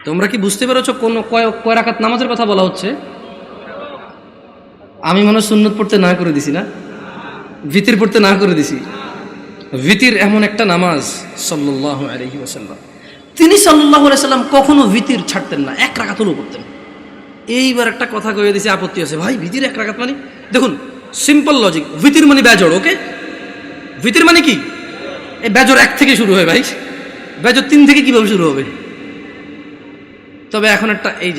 তোমরা কি বুঝতে পেরেছো কোন কয় রাকাত নামাজের কথা বলা হচ্ছে? আমি মনে হয় সুন্নত পড়তে না করে দিছি না, ভিতির পড়তে না করে দিছি। ভিতির এমন একটা নামাজ, সাল্লাল্লাহু আলাইহি ওয়াসাল্লাম, তিনি সাল্লাল্লাহু আলাইহি ওয়াসাল্লাম কখনো ভিতির ছাড়তেন না, 1 রাকাত হলেও পড়তেন। এইবার একটা কথা কয়ে দিছি, আপত্তি আছে ভাই, ভিতির 1 রাকাত মানে? দেখুন, সিম্পল লজিক, ভিতির মানে বেজড়, ওকে? ভিতির মানে কি? এই বেজড় 1 থেকে শুরু হয় ভাই, বেজড় 3 থেকে কিভাবে শুরু হবে? তবে এখন একটা এই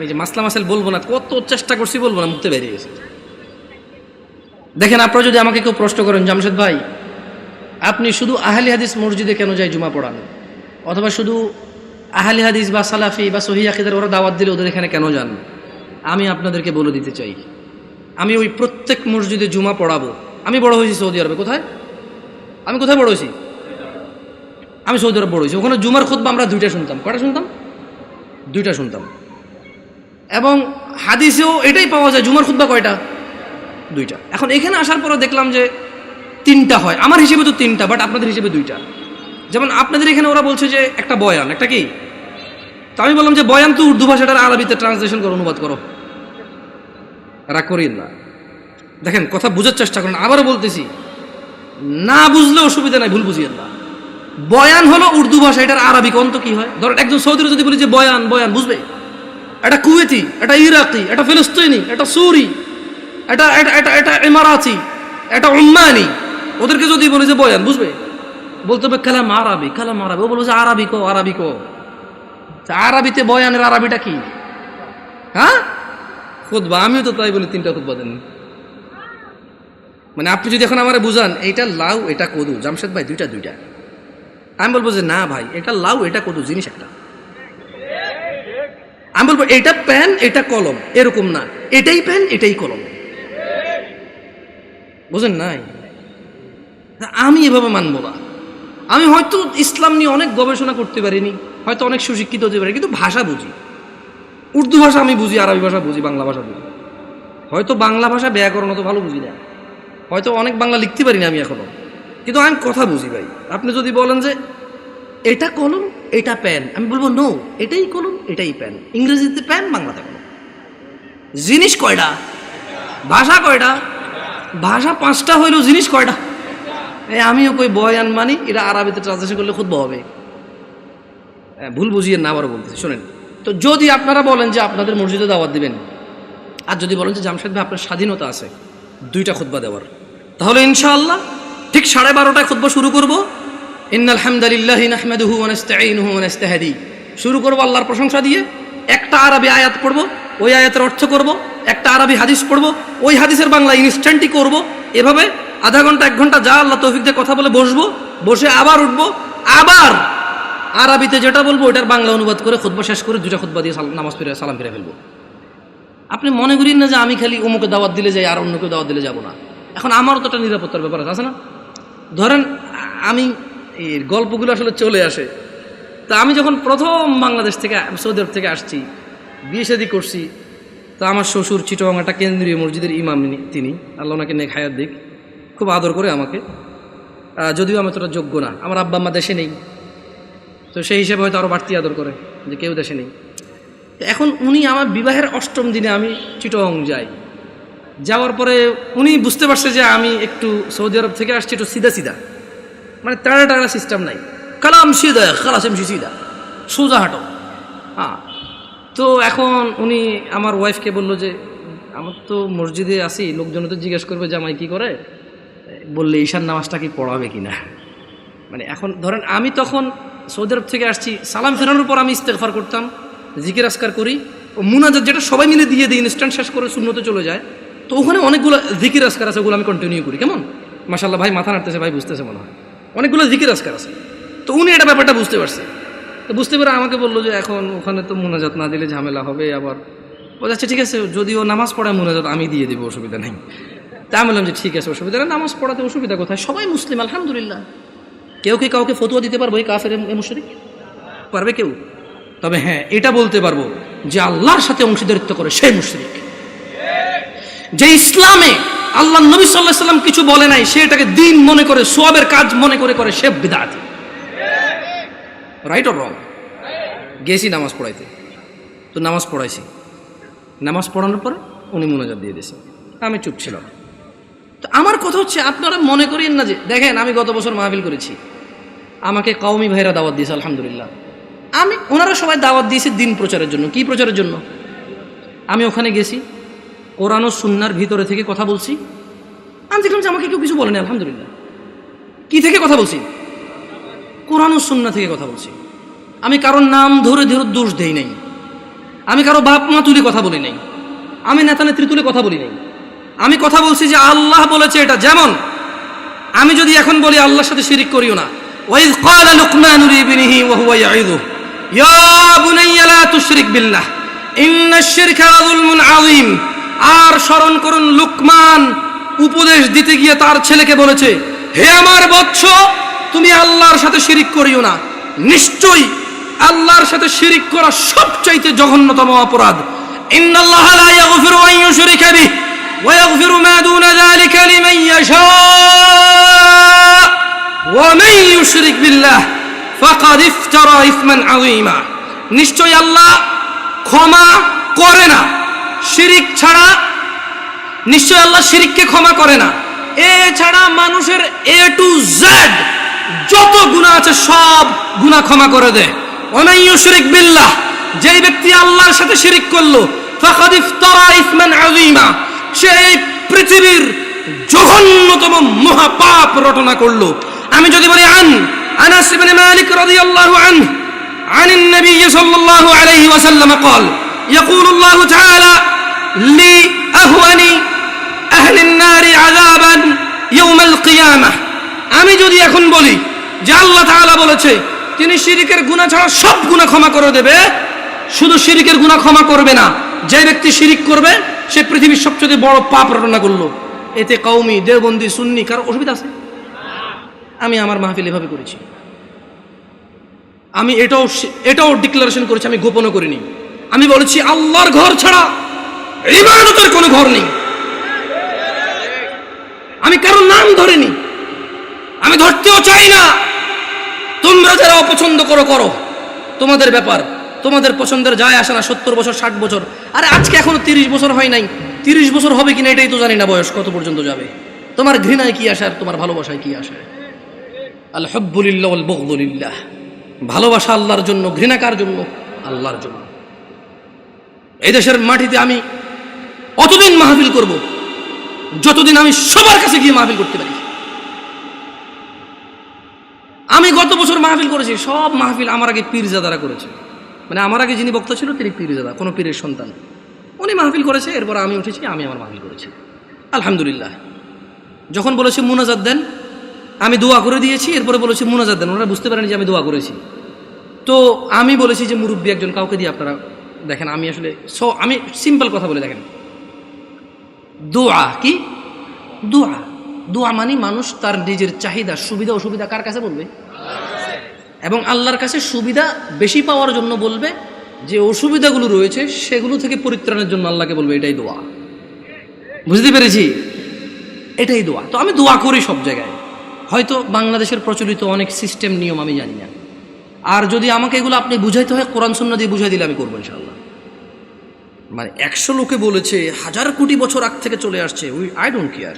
যে মাসলা মাসাইল বলবো না, কত চেষ্টা করছি বলবো না, মুখতে বেরিয়ে গেছে। দেখেন, আপনারা যদি আমাকে কেউ প্রশ্ন করেন, জামশেদ ভাই আপনি শুধু আহলি হাদিস মসজিদে কেন যাই জুমা পড়ান, অথবা শুধু আহলি হাদিস বা সালাফি বা সহিহ আকীদার ওরা দাওয়াত দিলে ওদের এখানে কেন যান, আমি আপনাদেরকে বলে দিতে চাই, আমি ওই প্রত্যেক মসজিদে জুমা পড়াবো। আমি বড় হয়েছি সৌদি আরবে। কোথায়? আমি কোথায় বড় হয়েছি? আমি সৌদি আরব বড় হয়েছি। ওখানে জুমার খুতবা আমরা 2টা শুনতাম। কয়টা শুনতাম? 2টা শুনতাম। এবং হাদিসেও এটাই পাওয়া যায়, জুমার খুতবা কয়টা? 2টা। এখন এখানে আসার পরে দেখলাম যে 3টা হয়। আমার হিসেবে তো 3টা, বাট আপনাদের হিসেবে 2টা। যেমন আপনাদের এখানে ওরা বলছে যে একটা বয়ান, একটা কি? তো আমি বললাম যে বয়ান তো উর্দু ভাষাটার আরবিতে ট্রান্সলেশন করো, অনুবাদ করো। রাগ করিন না, দেখেন কথা বুঝার চেষ্টা করুন। আবারও বলতেছি, না বুঝলে অসুবিধা নাই, ভুল বুঝিয়েন না। বয়ান হলো উর্দু ভাষা, এটার আরবি অন্ত কি হয়? ধরেন একজন সৌদির যদি বলি যে বয়ান, বয়ান বুঝবে? এটা কুয়েতি, এটা ইরাকি, এটা ফিলিস্তিনি, এটা সুরি, এটা এটা এটা এটা ইমারাতি, এটা উম্মানি, ওদেরকে যদি বলি যে বয়ান, বুঝবে? বলতে হবে কালাম আরবি, কালাম আরবি। ও বলবো যে আরবি কো, আরবি কো। আরবিতে বয়ানের আরবিটা কি? হ্যাঁ, খুতবা। আমিও তো তাই বলি, 3টা খুতবা দেন। মানে আপনি যদি এখন আমার বুঝান এইটা লাউ এটা কদু, জামশেদ ভাই 2টা, আমি বলবো যে না ভাই, এটা লাউ এটা কদু জিনিস একটা। আমি বলবো এটা পেন এটা কলম, এরকম না, এটাই পেন এটাই কলম। বুঝেন নাই? আমি এভাবে মানবো না। আমি হয়তো ইসলাম নিয়ে অনেক গবেষণা করতে পারিনি, হয়তো অনেক সুশিক্ষিত হতে পারি, কিন্তু ভাষা বুঝি। উর্দু ভাষা আমি বুঝি, আরবি ভাষা বুঝি, বাংলা ভাষা বুঝি। হয়তো বাংলা ভাষা ব্যাকরণ অত ভালো বুঝি না, হয়তো অনেক বাংলা লিখতে পারি না আমি এখনো, কিন্তু আমি কথা বুঝি ভাই। আপনি যদি বলেন যে এটা কলম এটা প্যান, আমি বলবো নো, এটাই কলম এটাই প্যান। ইংরেজিতে প্যান, বাংলাতে কলম। জিনিস কয়টা? ভাষা কয়টা? ভাষা 5টা হইলেও জিনিস কয়টা? আমিও কই বয়ান মানি, এটা আরবিতে ট্রান্সলেশন করলে খুব হবে। ভুল বুঝিয়ে না, আবারও বলতেছি শোনেন। তো যদি আপনারা বলেন যে আপনাদের মসজিদে দাওয়াত দিবেন, আর যদি বলেন যে জামশেদ ভাই আপনার স্বাধীনতা আছে 2টা খুতবা দেওয়ার, তাহলে ইনশাআল্লাহ ঠিক 12:30টায় খুতবা শুরু করব। ইন্নাল হামদালিল্লাহি নাহমাদুহু ওয়া নাস্তাঈনুহু ওয়া নাস্তাহদি, শুরু করব আল্লাহর প্রশংসা দিয়ে। একটা আরবি আয়াত পড়ব, ওই আয়াতের অর্থ করব। একটা আরবি হাদিস পড়ব, ওই হাদিসের বাংলা ইনস্ট্যান্টই করব। এভাবে আধা ঘন্টা 1 ঘন্টা যা আল্লাহ তৌফিক দিয়ে কথা বলে বসবো, বসে আবার উঠবো, আবার আরবিতে যেটা বলবো ওটার বাংলা অনুবাদ করে খুতবা শেষ করে 2টা খুতবা দিয়ে নামাজ ফিরে সালাম ফিরে ফেলবো। আপনি মনে করেন না যে আমি খালি অমুকে দাওয়াত দিলে যাই আর অন্যকে দাওয়াত দিলে যাব না। এখন আমারও তো একটা নিরাপত্তার ব্যাপার আছে না? ধরেন আমি এই গল্পগুলো আসলে চলে আসে। তা আমি যখন প্রথম বাংলাদেশ থেকে সৌদি আরব থেকে আসছি, বিয়ে শাদী করছি, তা আমার শ্বশুর চিটগাং একটা কেন্দ্রীয় মসজিদের ইমাম, তিনি আল্লাহ ওনাকে নেক হায়াত দিক, খুব আদর করে আমাকে। যদিও আমি তোরা যোগ্য না, আমার আব্বা আম্মা দেশে নেই, তো সেই হিসেবে হয়তো আরও বাড়তি আদর করে যে কেউ দেশে নেই। এখন উনি আমার বিবাহের 8ম দিনে আমি চিটগাং যাই, যাওয়ার পরে উনি বুঝতে পারছে যে আমি একটু সৌদি আরব থেকে আসছি একটু সিধা সিধা, মানে টানা টানা সিস্টেম নাই, কালাম সিধা খালাস এমসি সিধা সোজা হাঁটো। হ্যাঁ, তো এখন উনি আমার ওয়াইফকে বললো যে আমার তো মসজিদে আসি, লোকজন তো জিজ্ঞেস করবে জামাই কি করে, বললে ঈশান নামাজটা কি পড়াবে কিনা। মানে এখন ধরেন আমি তখন সৌদি আরব থেকে আসছি, সালাম ফেরানোর পর আমি ইস্তেগফার করতাম, জিকির আসকার করি, ও মুনাজাত যেটা সবাই মিলে দিয়ে দিই, ইনস্ট্যান্ট শেষ করে সুন্নতে চলে যায়। তো ওখানে অনেকগুলো জিকির আসকার আছে, ওগুলো আমি কন্টিনিউ করি। কেমন মাশাআল্লাহ, ভাই মাথা নাড়তেছে, ভাই বুঝতেছে মনে হয়, অনেকগুলো জিকির আসকার আছে। তো উনি এটা ব্যাপারটা বুঝতে পারছে, তো বুঝতে পেরে আমাকে বললো যে এখন ওখানে তো মুনাজাত না দিলে ঝামেলা হবে। আবার বলছে ঠিক আছে, যদিও নামাজ পড়ায় মুনাজাত আমি দিয়ে দেবো, অসুবিধা নেই। তা আমি বললাম যে ঠিক আছে, অসুবিধা নেই, নামাজ পড়াতে অসুবিধা কোথায়, সবাই মুসলিম আলহামদুলিল্লাহ। কেউ কি কাউকে ফতোয়া দিতে পারবো এই কাফের এ মুশরিক? পারবে কেউ? তবে হ্যাঁ, এটা বলতে পারবো যে আল্লাহর সাথে অংশীদারিত্ব করে সেই মুশরিক। যে ইসলামে আল্লাহ নবী সাল্লাল্লাহু আলাইহি সাল্লাম কিছু বলে নাই, সে এটাকে দিন মনে করে, সওয়াবের কাজ মনে করে করে, সে বিদআতি। Right or wrong? গেছি নামাজ পড়াইতে, তো নামাজ পড়াইছি, নামাজ পড়ানোর পরে উনি মুনাজাত দিয়ে দিয়েছেন, আমি চুপ ছিলাম। তো আমার কথা হচ্ছে, আপনারা মনে করেন না যে, দেখেন আমি গত বছর মাহফিল করেছি, আমাকে কওমি ভাইরা দাওয়াত দিয়েছে আলহামদুলিল্লাহ। ওনারা সবাই দাওয়াত দিয়েছে দিন প্রচারের জন্য। কি প্রচারের জন্য? আমি ওখানে গেছি, কোরআন ও সুন্নাহর ভিতরে থেকে কথা বলছি। আমি দেখলাম যে আমাকে কেউ কিছু বলেনি আলহামদুলিল্লাহ। কি থেকে কথা বলছি? কোরআন ও সুন্নাহ থেকে কথা বলছি। আমি কারোর নাম ধরে ধরে দোষ দেই নাই, আমি কারো বাপ মা তুলে কথা বলি নাই, আমি নেতা নেত্রী তুলে কথা বলি নাই। আমি কথা বলছি যে আল্লাহ বলেছে এটা। যেমন আমি যদি এখন বলি আল্লাহর সাথে শিরিক করিও না, ওয়াইজ ক্বালা লুকমানু লিবনিহি ওয়া হুয়া ইয়াইযু ইয়া বুনাইয়া লা তুশরিক বিল্লাহ ইন্নাশ শিরকা লাযুলমুন আযীম। আর স্মরণ করুন, লুকমান উপদেশ দিতে গিয়ে তার ছেলেকে বলেছে, হে আমার বৎস, তুমি আল্লাহর সাথে শিরিক করিও না। নিশ্চয়ই আল্লাহর সাথে শিরিক করা সবচাইতে জঘন্যতম অপরাধ। ইন্নাল্লাহা লা ইয়াগফিরু আন ইউশরিকা বিহি ওয়া ইয়াগফিরু মা দুনা যালিকা লিমান ইয়াশা ওয়া মান ইউশরিক বিল্লাহ ফাকাদ ইফতারা ইসমান আযীমা। নিশ্চয়ই আল্লাহ ক্ষমা করে না শিরিক ছাড়া, নিশ্চয় আল্লাহ শিরিককে ক্ষমা করে না। এছাড়া মানুষের এ টু জেড যত গুনাহ আছে সব গুনাহ ক্ষমা করে দেয়। ওয়ামান ইউশরিক বিল্লাহ, যেই ব্যক্তি আল্লাহর সাথে শিরিক করলো, ফাকাদ ইফতারা ইসমান আযীমা, সে পৃথিবীর জঘন্যতম মহাপাপ রটনা করলো। আমি যদি বলি আনাস ইবনে মালিক রাদিয়াল্লাহু আনহু عن النبي صلى الله عليه وسلم قال يقول الله تعالى لأهون أهل النار عذابا يوم القيامة। আমি যদি এখন বলি যে আল্লাহ তাআলা বলেছে তিনি শিরকের গুনাহ ছাড়া সব গুনাহ ক্ষমা করে দেবে, শুধু শিরকের গুনাহ ক্ষমা করবে না, যে ব্যক্তি শিরিক করবে সে পৃথিবীর সবচেয়ে বড় পাপ রটনা করলো, এতে কওমি, দেওবন্দি, সুন্নি, কারো অসুবিধা আছে? আমি আমার মাহফিল এভাবে করেছি। আমি এটাও ডিক্লারেশন করেছি, আমি গোপনও করিনি। আমি বলেছি আল্লাহর ঘর ছাড়া ইবাদতের কোনো ঘর নেই। আমি কারো নাম ধরিনি, আমি ধরতেও চাই না। তোমরা যারা অপছন্দ করো করো, তোমাদের ব্যাপার, তোমাদের পছন্দের যায় আসে না। 70 বছর 60 বছর, আরে আজকে এখনো 30 বছর হয় নাই, 30 বছর হবে কিনা এটাই তো জানি না, বয়স কত পর্যন্ত যাবে। তোমার ঘৃণায় কি আসে আর তোমার ভালোবাসায় কি আসে? আল হুব্বু লিল্লাহ ওয়াল বুগদু লিল্লাহ। ভালোবাসা আল্লাহর জন্য, ঘৃণা কার জন্য? আল্লাহর জন্য। এই দেশের মাটিতে আমি অতদিন মাহফিল করব যতদিন আমি সবার কাছে গিয়ে মাহফিল করতে পারি। আমি গত বছর মাহফিল করেছি, সব মাহফিল আমার আগে পীরজাদারা করেছে। মানে আমার আগে যিনি বক্তা ছিল তিনি পীরজাদা, কোনো পীরের সন্তান, উনি মাহফিল করেছে। এরপর আমি উঠেছি, আমি আমার মাহফিল করেছি, আলহামদুলিল্লাহ। যখন বলেছে মুনাজাত দেন, আমি দোয়া করে দিয়েছি। এরপরে বলেছে মুনাজাত দেন, ওনারা বুঝতে পারেন যে আমি দোয়া করেছি। তো আমি বলেছি যে মুরব্বী একজন কাউকে দিয়ে আপনারা দেখেন। আমি আসলে আমি সিম্পল কথা বলে দেখেন, দোয়া কি? দোয়া মানে মানুষ তার নিজের চাহিদা, সুবিধা অসুবিধা কার কাছে বলবে? এবং আল্লাহর কাছে সুবিধা বেশি পাওয়ার জন্য বলবে, যে অসুবিধাগুলো রয়েছে সেগুলো থেকে পরিত্রাণের জন্য আল্লাহকে বলবে। এটাই দোয়া। বুঝতে পেরেছি? এটাই দোয়া। তো আমি দোয়া করি সব জায়গায়। হয়তো বাংলাদেশের প্রচলিত অনেক সিস্টেম নিয়ম আমি জানি না, আর যদি আমাকে এগুলো আপনি বুঝাইতে হয় কোরআন সুন্নাহ দিয়ে বুঝাই দিলে আমি করবো ইনশাআল্লাহ। মানে 100 লোকে বলেছে, 1000 কোটি বছর আগ থেকে চলে আসছে, আই ডোন্ট কেয়ার।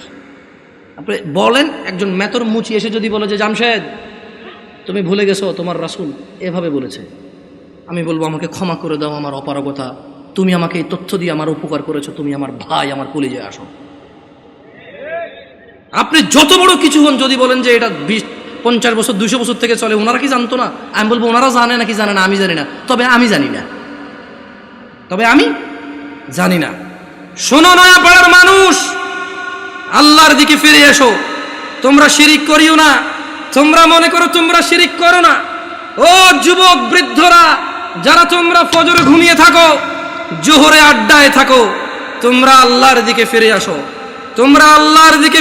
আপনি বলেন, একজন মেতর মুচি এসে যদি বলে যে জামশেদ তুমি ভুলে গেছো তোমার রাসূল এভাবে বলেছে, আমি বলবো আমাকে ক্ষমা করে দাও, আমার অপারগতা, তুমি আমাকে এই তথ্য দিয়ে আমার উপকার করেছো, তুমি আমার ভাই, আমার কলিজায় আসো। আপনি যত বড় কিছু হন, যদি বলেন যে এটা 50 বছর 200 বছর থেকে চলে, ওনারা কি জানতো না? আমি বলবো ওনারা জানে নাকি জানে না আমি জানি না, তবে আমি জানি না। শোনো নয়াপাড়ার মানুষ, আল্লাহর দিকে ফিরে এসো। তোমরা শিরিক করিও না। তোমরা মনে করো তোমরা শিরিক করো না। ও যুবক বৃদ্ধরা, যারা তোমরা ফজরে ঘুমিয়ে থাকো, জোহরে আড্ডায় থাকো, তোমরা আল্লাহর দিকে ফিরে আসো। তোমরা আল্লাহর দিকে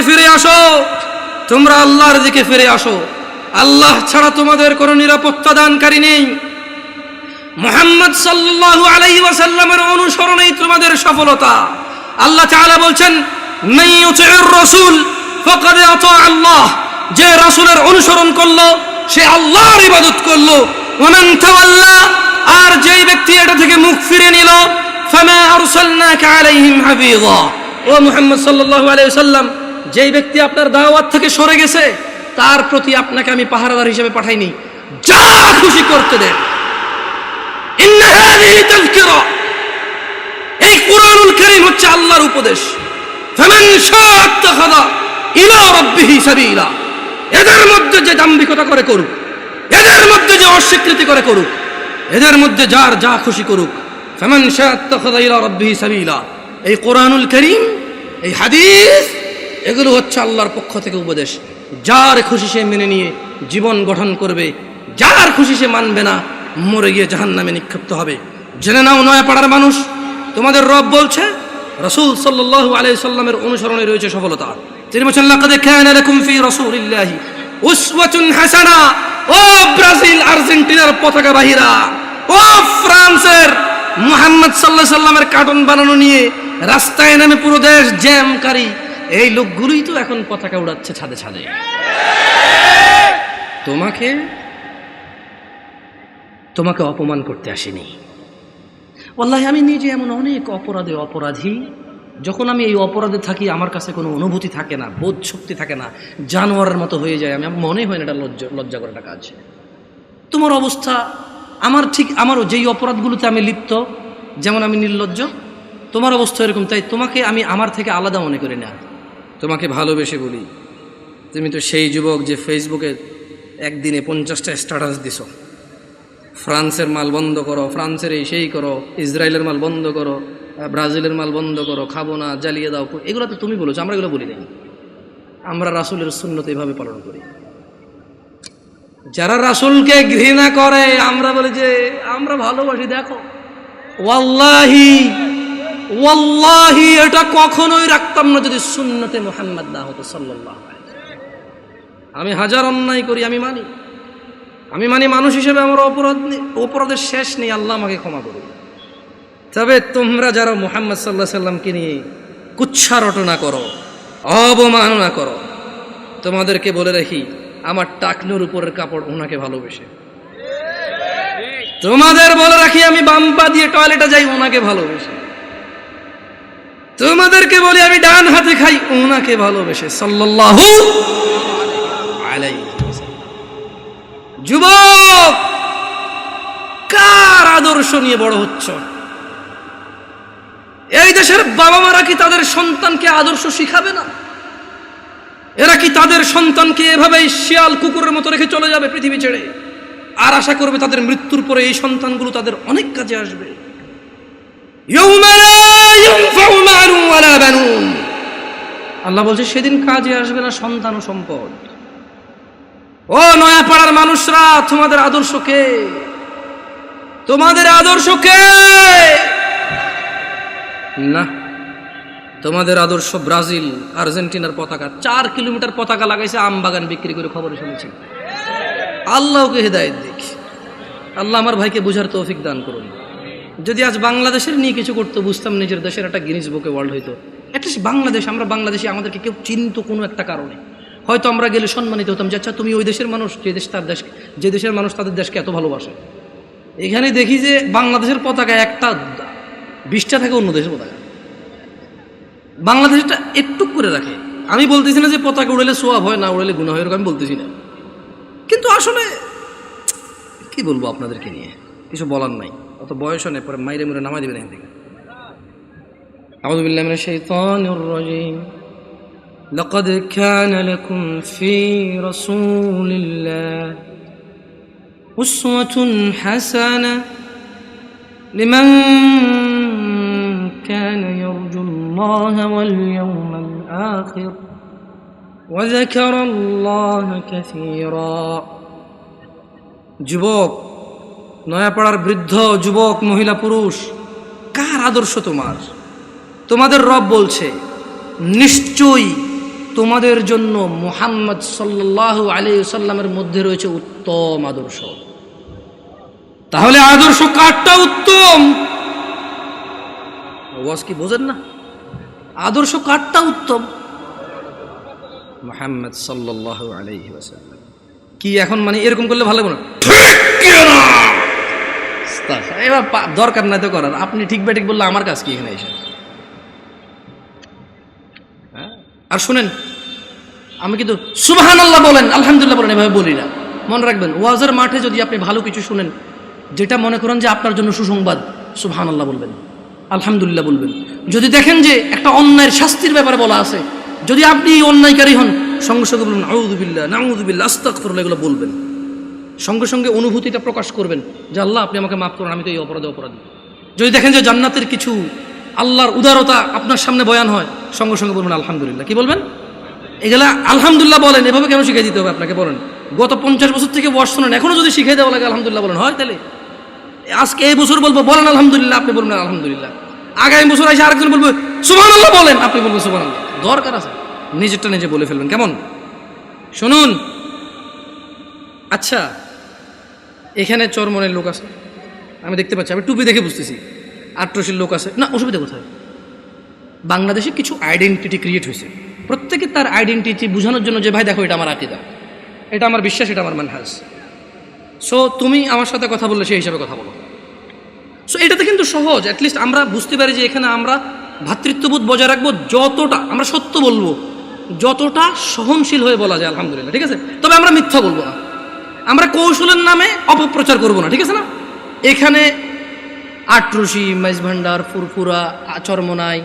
ফিরে আসো। আল্লাহ ছাড়া তোমাদের কোনো নিরাপত্তা দানকারী নেই। মুহাম্মদ সাল্লাল্লাহু আলাইহি ওয়াসাল্লামের অনুসরণেই তোমাদের সফলতা। আল্লাহ তাআলা বলছেন, মান ইউতিউর রাসূল ফাকাদ আতা আল্লাহ। যে রাসূলের অনুসরণ করলো সে আল্লাহর ইবাদত করলো। ওয়া মান তাওয়াল্লা, আর যেই ব্যক্তি এটা থেকে মুখ ফিরে নিল, ফামা আরসালনাকা আলাইহিম হাফিযা। ও মুহাম্মদ সাল্লাল্লাহু আলাইহি ওয়াসাল্লাম, যেই ব্যক্তি আপনার দাওয়াত থেকে সরে গেছে তার প্রতি আপনাকে আমি পাহারাদার হিসেবে পাঠাইনি, যা খুশি করতে দেন। ইন্না হাযিহি তাযকিরা, এই কুরআনুল কারীম হচ্ছে আল্লাহর উপদেশ। ফামান শাআ আত্তাখাযা ইলা রাব্বিহি সাবিলা। এদের মধ্যে যে দাম্ভিকতা করে করুক, এদের মধ্যে যে অস্বীকৃতি করে করুক, এদের মধ্যে যার যা খুশি করুক। ফামান শাআ আত্তাখাযা ইলা রাব্বিহি সাবিলা। এই কুরআনুল কারীম, এই হাদিস, এগুলো হচ্ছে আল্লাহর পক্ষ থেকে উপদেশ। যার খুশি সে মেনে নিয়ে জীবন গঠন করবে, যার খুশি সে মানবে না, মরে গিয়ে জাহান্নামে নিক্ষিপ্ত হবে। জেনে নাও নয়াপাড়ার মানুষ, তোমাদের রব বলছে রাসূল সাল্লাল্লাহু আলাইহি সাল্লামের অনুসরণে রয়েছে সফলতা। তিনি বলেছেন, লাকাদ কানা লাকুম ফি রাসূলিল্লাহি উসওয়াতুন হাসানা। ও ব্রাজিল আর্জেন্টিনার পতাকা বাহিরা, ও ফ্রান্সের মুহাম্মদ সাল্লাল্লাহু আলাইহি সাল্লামের কার্টুন বানানো নিয়ে রাস্তায় নেমে পুরো দেশ জ্যামকারী এই লোকগুলোই তো এখন পতাকা উড়াচ্ছে ছাদে ছাদে। তোমাকে অপমান করতে আসেনি। ওয়াল্লাহি আমি নিজে এমন অনেক অপরাধী, যখন আমি এই অপরাধে থাকি আমার কাছে কোনো অনুভূতি থাকে না, বোধ শক্তি থাকে না, জানোয়ারের মতো হয়ে যায়। আমার মনে হয় না এটা লজ্জা করাটা কাজ। তোমার অবস্থা আমারও যেই অপরাধগুলোতে আমি লিপ্ত, যেমন আমি নির্লজ্জ, তোমার অবস্থা এরকম। তাই তোমাকে আমি আমার থেকে আলাদা মনে করি না, তোমাকে ভালোবেসে বলি। তুমি তো সেই যুবক যে ফেসবুকে একদিনে 50টা স্ট্যাটাস দিছো, ফ্রান্সের মাল বন্ধ করো, ফ্রান্সের এই সেই করো, ইসরায়েলের মাল বন্ধ করো, ব্রাজিলের মাল বন্ধ করো, খাবো না, জ্বালিয়ে দাও। এগুলো তো তুমি বলেছো, আমরা এগুলো বলি নাই। আমরা রাসূলের সুন্নত এভাবে পালন করি। যারা রাসূলকে ঘৃণা করে আমরা বলি যে আমরা ভালোবাসি। দেখো ওয়াল্লাহি ওয়াল্লাহি এটা কখনোই রাখতাম না যদি সুন্নতে মুহাম্মদ না হতো সাল্লাল্লাহু আলাইহি ওয়াসাল্লাম। আমি হাজার অন্যায় করি, আমি মানি মানুষ হিসেবে আমার অপরাধের শেষ নেই, আল্লাহ আমাকে ক্ষমা করুন। তবে তোমরা যারা মুহাম্মদ সাল্লাল্লাহু আলাইহি সাল্লামকে নিয়ে কুচ্ছা রটনা করো, অবমাননা করো, তোমাদেরকে বলে রাখি আমার টাকনুর উপরের কাপড় ওনাকে ভালোবেসে। তোমাদের বলে রাখি আমি বাম পা দিয়ে টয়লেটে যাই ওনাকে ভালোবেসে। তোমাদেরকে বলি আমি ডান হাতে খাই ওনাকে ভালোবেসে সাল্লাল্লাহু আলাইহি ওয়াসাল্লাম। যুবক, কার আদর্শ নিয়ে বড় হচ্ছ? এই দেশের বাবা মারা কি তাদের সন্তানকে আদর্শ শিখাবে না? এরা কি তাদের সন্তানকে এভাবেই শিয়াল কুকুরের মতো রেখে চলে যাবে পৃথিবী ছেড়ে, আর আশা করবে তাদের মৃত্যুর পরে এই সন্তানগুলো তাদের অনেক কাজে আসবে? আল্লাহ বলছে সেদিন কাজে আসবে না সন্তান ও সম্পদ। ও নয়াপাড়ার মানুষরা, তোমাদের আদর্শ কে? তোমাদের আদর্শ কে? না, তোমাদের আদর্শ ব্রাজিল আর্জেন্টিনার পতাকা। 4 কিলোমিটার পতাকা লাগাইছে আম বাগান বিক্রি করে, খবরে শুনেছি। আল্লাহকে হেদায়েত দিক। আল্লাহ আমার ভাইকে বুঝার তৌফিক দান করুন। যদি আজ বাংলাদেশের নিয়ে কিছু করতে বুঝতাম, নিজের দেশের একটা গিনিস বুকে ওয়ার্ল্ড হইতো। অ্যাটলিস্ট বাংলাদেশ, আমরা বাংলাদেশি, আমাদেরকে কেউ চিনতো কোনো একটা কারণে, হয়তো আমরা গেলে সম্মানিত হতাম যে আচ্ছা তুমি ওই দেশের মানুষ, যে দেশ তার দেশ, যে দেশের মানুষ তাদের দেশকে এত ভালোবাসে। এখানে দেখি যে বাংলাদেশের পতাকা একটা 20টা থাকে অন্য দেশের পতাকা, বাংলাদেশটা একটু করে রাখে। আমি বলতেছি না যে পতাকা উড়ালে সোয়াব হয়, না উড়ালে গুনাহ হয়, এরকম আমি বলতেছি না, কিন্তু আসলে কি বলবো আপনাদেরকে নিয়ে, কিছু বলার নাই। অত বয়সও নেই, পরে মাইরে মুরে নামাই দেবেন এখান থেকে। আউযু বিল্লাহি মিনাশ শাইতানির রাজীম। লাকাদ কানা লাকুম ফি রাসূলিল্লাহি উসওয়াতুন হাসানাহ লিমান কানা ইয়ারজুল্লাহা ওয়াল ইয়াওমাল আখির ওয়া যাকারাল্লাহা কাসীরা। যুবক, নয়াপাড়ার বৃদ্ধ, যুবক, মহিলা, পুরুষ, কার আদর্শ তোমার? তোমাদের রব বলছে নিশ্চয়ই তোমাদের জন্য মুহাম্মদ সাল্লাল্লাহু আলাইহি ওয়াসাল্লামের মধ্যে রয়েছে উত্তম আদর্শ। তাহলে আদর্শ কারটা উত্তম? ওয়াজ কি বোঝেন না? আদর্শ কারটা উত্তম? মুহাম্মদ সাল্লাল্লাহু আলাইহি ওয়াসাল্লাম। কি এখন মানে এরকম করলে ভালো লাগবে না? এবার দরকার নাই তো করার, আপনি ঠিক বেঠিক বললে আমার কাজ কি এখানে এসে? আর শুনেন, আমি কিন্তু সুবহানাল্লাহ বলেন, আলহামদুলিল্লাহ বলেন, এভাবে বলি না। মনে রাখবেন, ওয়াজের মাঠে যদি আপনি ভালো কিছু শুনেন, যেটা মনে করেন যে আপনার জন্য সুসংবাদ, সুবহানাল্লাহ বলবেন, আলহামদুলিল্লাহ বলবেন। যদি দেখেন যে একটা অন্যায়ের শাস্তির ব্যাপারে বলা আছে, যদি আপনি অন্যায়কারী হন, সঙ্গে সঙ্গে বলবেন আউযু বিল্লাহ, নাউযু বিল্লাহ, আস্তাগফিরুল্লাহ, এগুলো বলবেন। সঙ্গে সঙ্গে অনুভূতিটা প্রকাশ করবেন যে আল্লাহ আপনি আমাকে মাফ করুন, আমি তো এই অপরাধী। যদি দেখেন যে জান্নাতের কিছু, আল্লাহর উদারতা আপনার সামনে বয়ান হয়, সঙ্গে সঙ্গে বলবেন আলহামদুলিল্লাহ। কি বলবেন? এগুলা আলহামদুলিল্লাহ বলেন। এভাবে কেন শিখিয়ে দিতে হবে আপনাকে? বলেন, গত 50 বছর থেকে ওয়াজ শোনেন, এখনো যদি শিখিয়ে দেওয়া লাগে আলহামদুলিল্লাহ বলেন, হয় তাহলে আজকে এই বছর বলবো বলেন আলহামদুলিল্লাহ, আপনি বলবেন আলহামদুলিল্লাহ। আগামী বছর এসে আরেকজন বলবো সুবহানাল্লাহ বলেন, আপনি বলবেন সুবহানাল্লাহ। দরকার আছে নিজেরটা নিজে বলে ফেলবেন, কেমন? শুনুন, আচ্ছা এখানে চরমনের লোক আছে, আমি দেখতে পাচ্ছি, আমি টুপি দেখে বুঝতেছি। আট্রসির লোক আছে না, অসুবিধা কোথায়? বাংলাদেশে কিছু আইডেন্টিটি ক্রিয়েট হয়েছে, প্রত্যেকে তার আইডেন্টিটি বোঝানোর জন্য যে ভাই দেখো এটা আমার আকীদা, এটা আমার বিশ্বাস, এটা আমার মানহাজ। সো তুমি আমার সাথে কথা বললে সেই হিসাবে কথা বলো। সো এটাতে কিন্তু সহজ, অ্যাটলিস্ট আমরা বুঝতে পারি যে এখানে আমরা ভ্রাতৃত্ববোধ বজায় রাখবো, যতটা আমরা সত্য বলবো, যতটা সহনশীল হয়ে বলা যায় আলহামদুলিল্লাহ, ঠিক আছে? তবে আমরা মিথ্যা বলবো না, আমরা কৌশলের নামে অপপ্রচার করবো না, ঠিক আছে না? এখানে আট্রসি, মাইজভান্ডার, ফুরফুরা, চরমনাই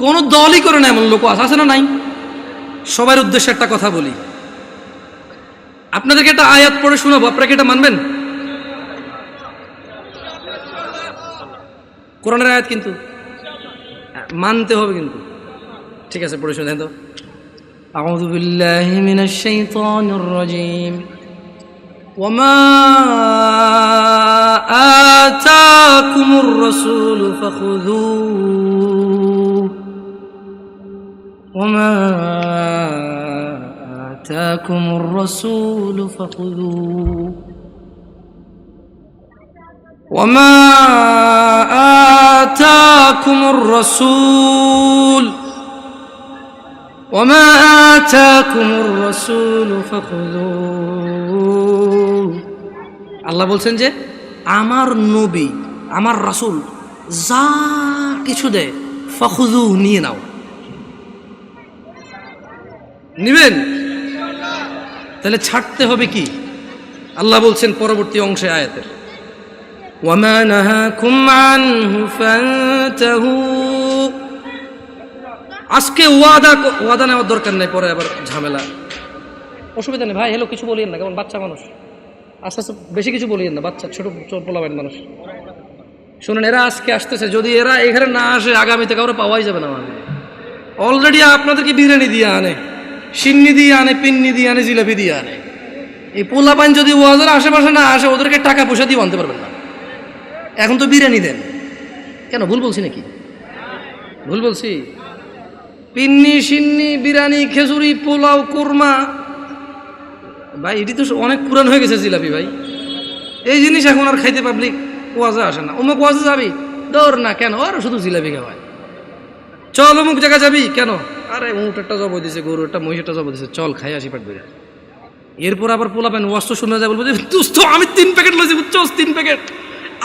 কোনো দলই করে না এমন লোক আছে না? নাই। সবার উদ্দেশ্যে একটা কথা বলি, আপনাদেরকে একটা আয়াত পড়ে শোনাবো, আপনারা কি এটা মানবেন? কোরআনের আয়াত কিন্তু মানতে হবে কিন্তু, ঠিক আছে? পড়ে শুনেন তো। আউযু বিল্লাহি মিনাশ শাইতানির রাজীম। ওয়ামা আতাকুমুর الرسول فخذوه وما آتاكم الرسول فخذوه وما آتاكم الرسول فخذوه আল্লাহ বলছেন যে আমার নবী আমার রাসূল যা কিছু দেয় ফখুযু নিয়ে নাও। নিবেন? তাহলে ছাড়তে হবে কি? আল্লাহ বলছেন পরবর্তী অংশে আয়াতের ওয়ামা নাহাকুম আনহু ফান্তাহু। আজকে ওয়াদা নেওয়ার দরকার নেই, পরে আবার ঝামেলা, অসুবিধা নেই ভাই। হ্যালো, কিছু বলিয়েন না, কেমন বাচ্চা মানুষ, আস্তে আস্তে বেশি কিছু বলিয়েন না, বাচ্চা ছোট পোলাবেন মানুষ। শুনেন, এরা আজকে আসতেছে, যদি এরা এখানে না আসে আগামীতে কাউরে পাওয়াই যাবে না। মানে অলরেডি আপনাদেরকে বিরিয়ানি দিয়ে আনে, সিন্নি দিয়ে আনে, পিন্নি দিয়ে আনে, জিলাপি দিয়ে আনে। এই পোলাপান যদি ওয়াজের আশেপাশে না আসে, ওদেরকে টাকা পয়সা দিয়ে আনতে পারবেন না। এখন তো বিরিয়ানি দেন, কেন ভুল বলছি নাকি? ভুল বলছি? পিন্নি, সিন্নি, বিরিয়ানি, খেজুরি, পোলাও, কোরমা, ভাই এটি তো অনেক পুরান হয়ে গেছে জিলাপি ভাই। এই জিনিস এখন আর খাইতে পাবলিক ওয়াজে আসে না। অমুক ওয়াজে যাবি, দৌড় না, কেন? আর শুধু জিলাপি খাওয়ায়। চল অমুক জায়গা যাবি, কেন? আরে উঁটেরটা জব দিছে, গরুরটা, মহিষেরটা জব দিছে, চল খাই আসি পেট বেড়ে। এরপর আবার পোলাপেন ওয়াজ তো শুনে যায়, বলবো যে দোস্ত আমি 3 প্যাকেট লইছি, বুঝছস, 3 প্যাকেট।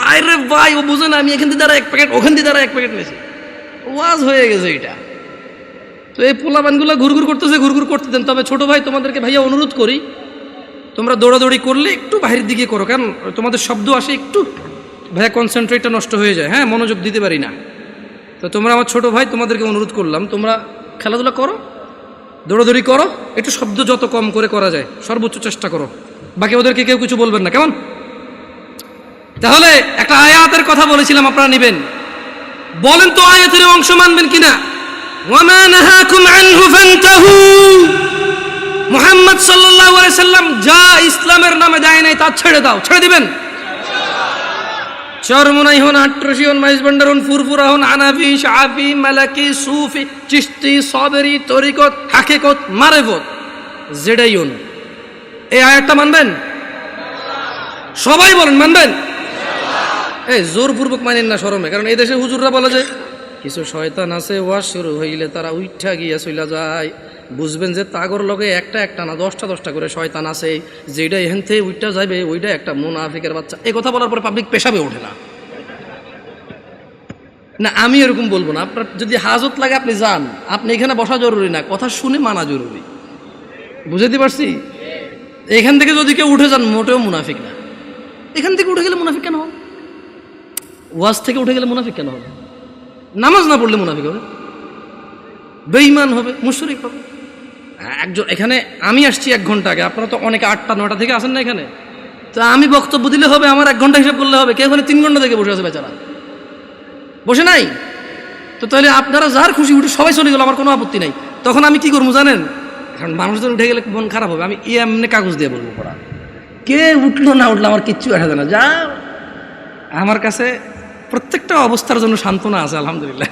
আরে ভাই ও বুঝে না, আমি এখান দিয়ে দ্বারা 1 প্যাকেট, ওখান দিয়ে দ্বারা 1 প্যাকেট নিয়েছি। ওয়াজ হয়ে গেছে এটা। তো এই পোলাপানগুলো ঘুরঘুর করতেছে, ঘুরঘুর করতে দেন। তবে ছোট ভাই তোমাদেরকে ভাইয়া অনুরোধ করি, তোমরা দৌড়াদৌড়ি করলে একটু বাইরের দিকে করো, কারণ তোমাদের শব্দ আসে, একটু ভাইয়া কনসেন্ট্রেটটা নষ্ট হয়ে যায়। হ্যাঁ, মনোযোগ দিতে পারি না। তো তোমরা আমার ছোট ভাই, তোমাদেরকে অনুরোধ করলাম, তোমরা খেলাধুলা করো, দৌড়াদৌড়ি করো, একটু শব্দ যত কম করে করা যায় সর্বোচ্চ চেষ্টা করো। বাকি ওদেরকে কেউ কিছু বলবেন না, কেমন? তাহলে একটা আয়াতের কথা বলেছিলাম, আপনারা নেবেন। বলেন তো আয়াতের অংশ মানবেন কিনা? ওয়ামা নাহাকুম আনহু ফান্তাহু। মুহাম্মদ সাল্লাল্লাহু আলাইহি সাল্লাম যা ইসলামের নামে দেয় নাই তা ছেড়ে দাও। ছেড়ে দিবেন? চরমনাই হন, আট্রসি হন, মাইজবান্ডার হন, ফুরফুরা হন, হানাফি, শাফি, মালাকি, সুফি, চিশতি, সাবেরি, তরিকত, হাকিকত, মারিফত, যেটাই হন, এই আয়াতটা মানবেন? সবাই বলেন মানবেন? এই জোরপূর্বক মানেন না শরমে, কারণ এই দেশে হুজুররা বলে যে কিছু শয়তান আছে, ওয়াজ শুরু হইলে তারা উঠা গিয়া চইলা যায়। বুঝবেন যে তাগর লগে একটা না 10টা করে শয়তান আছে, যেটা এখান থেকে উঠটা যাবে ওইটা একটা মুনাফিকের বাচ্চা। এই কথা বলার পরে পাবলিক পেশাবে ওঠে না। না, আমি এরকম বলবো না। আপনার যদি হাজত লাগে আপনি যান, আপনি এখানে বসা জরুরি না, কথা শুনে মানা জরুরি। বুঝাতে পারছি? এখান থেকে যদি কেউ উঠে যান, মোটেও মুনাফিক না। এখান থেকে উঠে গেলে মুনাফিক কেন হবে? ওয়াজ থেকে উঠে গেলে মুনাফিক কেন হবে? নামাজ না পড়লে মুনাফিক হবে, বেঈমান হবে, মুশরিক হবে। একজন এখানে আমি আসছি 1 ঘন্টা আগে, আপনারা তো অনেকে 8টা-9টা থেকে আসেন না এখানে। তো আমি বক্তব্য দিলে হবে, আমার 1 ঘন্টা হিসাব করলে হবে। কেউ এখানে 3 ঘন্টা থেকে বসে আছে, বেচারা বসে নাই। তো তাহলে আপনারা যার খুশি উঠে সবাই চলে গেল, আমার কোনো আপত্তি নাই। তখন আমি কি করবো জানেন? কারণ মানুষজন উঠে গেলে মন খারাপ হবে। আমি এমনি কাগজ দিয়ে বলবো, পড়া কে উঠলো না উঠলো আমার কিচ্ছু আসে না। যা আমার কাছে প্রত্যেকটা অবস্থার জন্য সান্ত্বনা আছে, আলহামদুলিল্লাহ।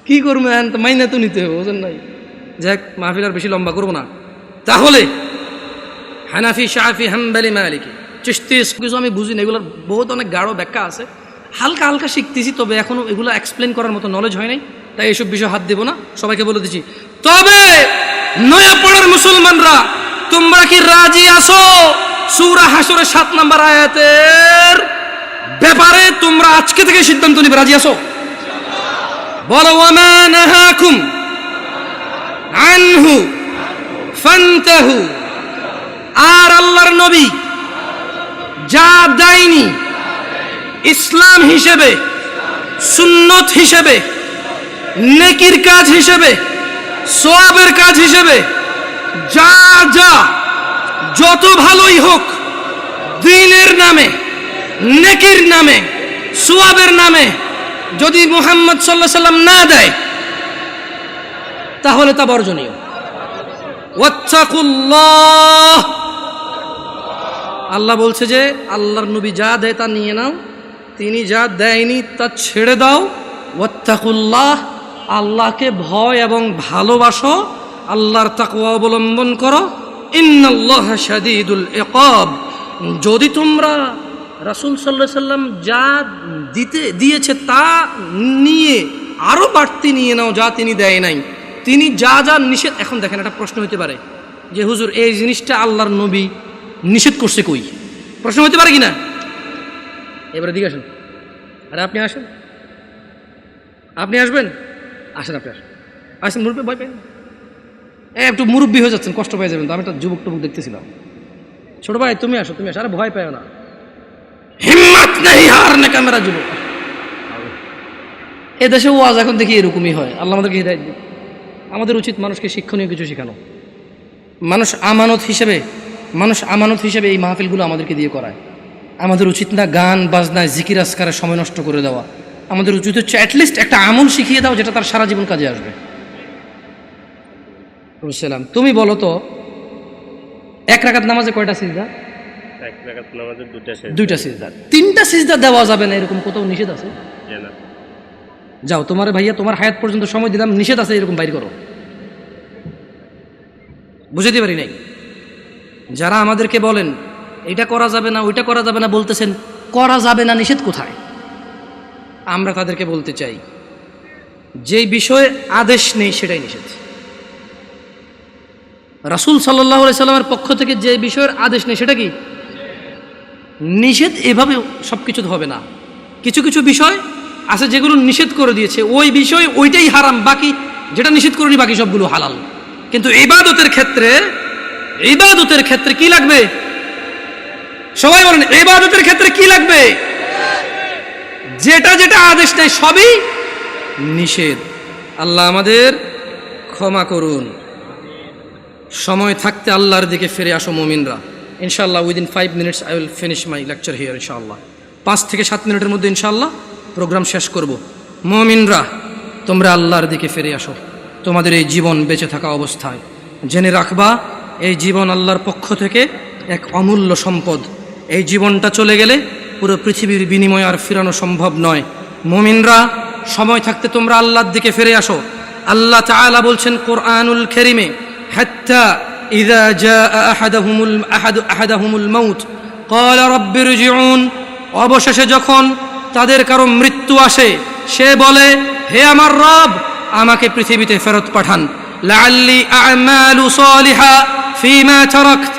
কি করবো, মাইনা তো নিতে হবে, বোঝেন নাই? যাক, মাহফিল আর বেশি লম্বা করবো না। তাহলে হানাফি, শাফি, হাম্বলি, মালিকি, চিশতি কিছু আমি বুঝি না, এগুলোর বহুত অনেক গাঢ় ব্যাখ্যা আছে। হালকা হালকা শিখতেছি, তবে এখনো এগুলো এক্সপ্লেন করার মতো নলেজ হয় নাই, তাই এইসব বিষয় হাত দেবো না, সবাইকে বলে দিচ্ছি। তবে নয়া পড়ার মুসলমানরা, তোমরা কি রাজি আছো সূরা হাশরের 7 নম্বর আয়াতের ব্যাপারে? তোমরা আজকে থেকে সিদ্ধান্ত নিবে, রাজি আছো? বলো, ওয়ামা নাহাকুম আনহু ফান্তাহু। আর আল্লাহর নবী যা দেয়নি ইসলাম হিসেবে, সুন্নত হিসেবে, নেকির কাজ হিসেবে, সওয়াবের কাজ হিসেবে, যা যা যত ভালোই হোক, দ্বীনের নামে, নেকির নামে, সওয়াবের নামে যদি মুহাম্মদ সাল্লাল্লাহু আলাইহি সাল্লাম না দেয়, তাহলে তা বর্জনীয়। ওয়াত্তাকুল্লাহ, আল্লাহ বলছে যে আল্লাহর নবী যা দেয় তা নিয়ে নাও, তিনি যা দেয়নি তা ছেড়ে দাও। ওয়াত্তাকুল্লাহ, আল্লাহকে ভয় এবং ভালোবাসো, আল্লাহর তাকওয়া অবলম্বন করো। ইন্নাল্লাহা শাদীদুল ইকাব, যদি তোমরা রাসূল সাল্লাল্লাহু আলাইহি সাল্লাম যা দিয়েছে তা নিয়ে আরো বাড়তি নিয়ে নাও যা তিনি দেয় নাই, তিনি যা যা নিষেধ। এখন দেখেন একটা প্রশ্ন হতে পারে যে হুজুর এই জিনিসটা আল্লাহর নবী নিষেধ করছে কই? প্রশ্ন হতে পারে কিনা? এবারে দিকে আসেন। আরে আপনি আসেন, আপনি আসবেন, আসেন, আপনি আসেন, আসেন। মুরব্বী ভয় পেন, একটু মুরব্বী হয়ে যাচ্ছেন, কষ্ট পেয়ে যাবেন তো। আমি একটা যুবক টুবক দেখতেছিলাম। ছোট ভাই তুমি আসো, তুমি আসো। আরে ভয় পাও না, হিম্মত নেই হারনে কা মেরা যুবক। এদেশে ওয়াজ এখন দেখি এরকমই হয়। আল্লাহ আমাদেরকে হিদায়াত দিন। আমাদের উচিত মানুষকে শিক্ষণীয় কিছু শেখানো। মানুষ আমানত হিসেবে এই মাহফিলগুলো আমাদেরকে দিয়ে করায়। আমাদের উচিত না গান বাজনায় জিকির আজকারে সময় নষ্ট করে দেওয়া। আমাদের উচিত হচ্ছে অ্যাটলিস্ট একটা আমল শিখিয়ে দাও যেটা তার সারা জীবন কাজে আসবে। বুঝছিলাম। তুমি বলো তো, এক রাকাত নামাজে কয়টা সিজদা? এক রাকাত নামাজে দুইটা সিজদা। তিনটা সিজদা দেওয়া যাবে না এরকম কোথাও নিষেধ আছে? যাও, তোমার ভাইয়া তোমার হায়াত পর্যন্ত সময় দিলাম, নিষেধ আছে এরকম বাইর করো। বুঝাতে পারি নাই। যারা আমাদেরকে বলেন এটা করা যাবে না ওইটা করা যাবে না, বলতেছেন করা যাবে না, নিষেধ কোথায়? আমরা তাদেরকে বলতে চাই যেই বিষয়ে আদেশ নেই সেটাই নিষেধ। রাসূল সাল্লাল্লাহু আলাইহি সাল্লামের পক্ষ থেকে যে বিষয়ের আদেশ নেই সেটা কি নিষেধ? এভাবে সবকিছু হবে না। কিছু কিছু বিষয় আছে যেগুলো নিষেধ করে দিয়েছে, ওই বিষয় ওইটাই হারাম, বাকি যেটা নিষেধ করেনি বাকি সবগুলো হালাল। কিন্তু ইবাদতের ক্ষেত্রে কি লাগবে? সবাই বলেন ইবাদতের ক্ষেত্রে কি লাগবে? যেটা যেটা আদেশ নেই সবই নিষেধ। আল্লাহ আমাদের ক্ষমা করুন। সময় থাকতে আল্লাহর দিকে ফিরে আসো মুমিনরা। ইনশাআল্লাহ within 5 minutes I will finish my lecture here. ইনশাআল্লাহ 5 থেকে 7 মিনিটের মধ্যে ইনশাআল্লাহ প্রোগ্রাম শেষ করব। মুমিনরা তোমরা আল্লাহর দিকে ফিরে আসো। তোমাদের এই জীবন বেঁচে থাকা অবস্থায় জেনে রাখবা এই জীবন আল্লাহর পক্ষ থেকে এক অমূল্য সম্পদ। এই জীবনটা চলে গেলে পুরো পৃথিবীর বিনিময় আর ফিরানো সম্ভব নয়। মুমিনরা সময় থাকতে তোমরা আল্লাহর দিকে ফিরে আসো। আল্লাহ তাআলা বলছেন কোরআনুল কারীমে, হাত্তা ইযা জাআ আহাদাহুমুল মাউত ক্বালা রাব্বিরজিউন, অবশেষে যখন তাদের কারো মৃত্যু আসে সে বলে হে আমার রব আমাকে পৃথিবীতে ফেরত পাঠান। লাআল্লি আ'মালু সালিহা ফীমা তারাকত,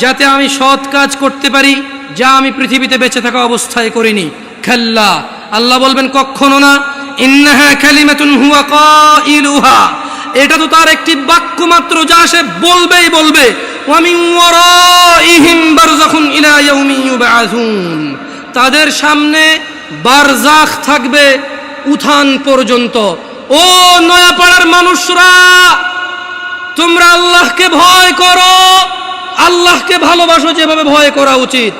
যাতে আমি সৎ কাজ করতে পারি যা আমি পৃথিবীতে বেঁচে থাকা অবস্থায় করিনি। খাল্লা, আল্লাহ বলবেন কখনো না। ইন্নাহা কালিমাতুন হুয়া কাইলুহা, এটা তো তার একটি বাক্য মাত্র যা সে বলবেই বলবে। ওয়া মিন ওয়ারাইহিম বারযাখুন ইলা ইয়াউমি ইউবআসুন, তাদের সামনে বারজাখ থাকবে উত্থান পর্যন্ত। ও নয়াপাড়ার মানুষরা, তোমরা আল্লাহকে ভয় করো, আল্লাহকে ভালোবাসো যেভাবে ভয় করা উচিত।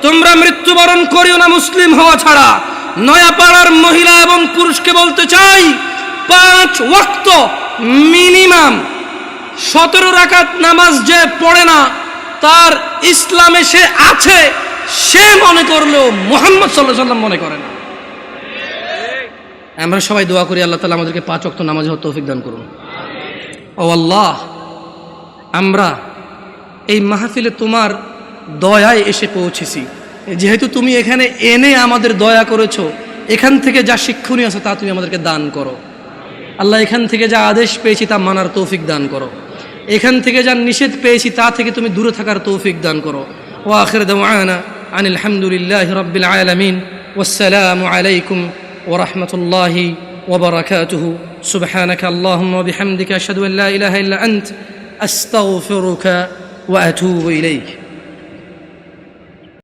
তোমরা মৃত্যুবরণ করিও না মুসলিম হওয়া ছাড়া। নয়াপাড়ার মহিলা এবং পুরুষকে বলতে চাই 5 ওয়াক্ত মিনিমাম 17 রাকাত নামাজ যে পড়ে না তার ইসলামে সে আছে, সে মনে করলেও মুহাম্মদ সাল্লাল্লাহু আলাইহি ওয়াসাল্লাম মনে করে না। আমরা সবাই দোয়া করি আল্লাহ তাআলা আমাদেরকে 5 ওয়াক্ত নামাজ পড়ার তৌফিক দান করুন। ও আল্লাহ, আমরা এই মাহফিলে তোমার দয়ায় এসে পৌঁছেছি। যেহেতু তুমি এখানে এনে আমাদের দয়া করেছো, এখান থেকে যা শিক্ষণীয় আছে তা তুমি আমাদেরকে দান করো। আল্লাহ, এখান থেকে যা আদেশ পেয়েছি তা মানার তৌফিক দান করো। এখান থেকে যা নিষেধ পেয়েছি তা থেকে তুমি দূরে থাকার তৌফিক দান করো। ওয়া আখির দাওয়ানা আনিল হামদুলিল্লাহি রাব্বিল আলামিন। ওয়াসসালামু আলাইকুম ওয়া রাহমাতুল্লাহি ওয়া বারাকাতুহু। সুবহানাকা আল্লাহুম্মা ওয়া বিহামদিকা আশহাদু আন লা ইলাহা ইল্লা আনতা আস্তাগফিরুকা ওয়া আতুবু ইলাইক।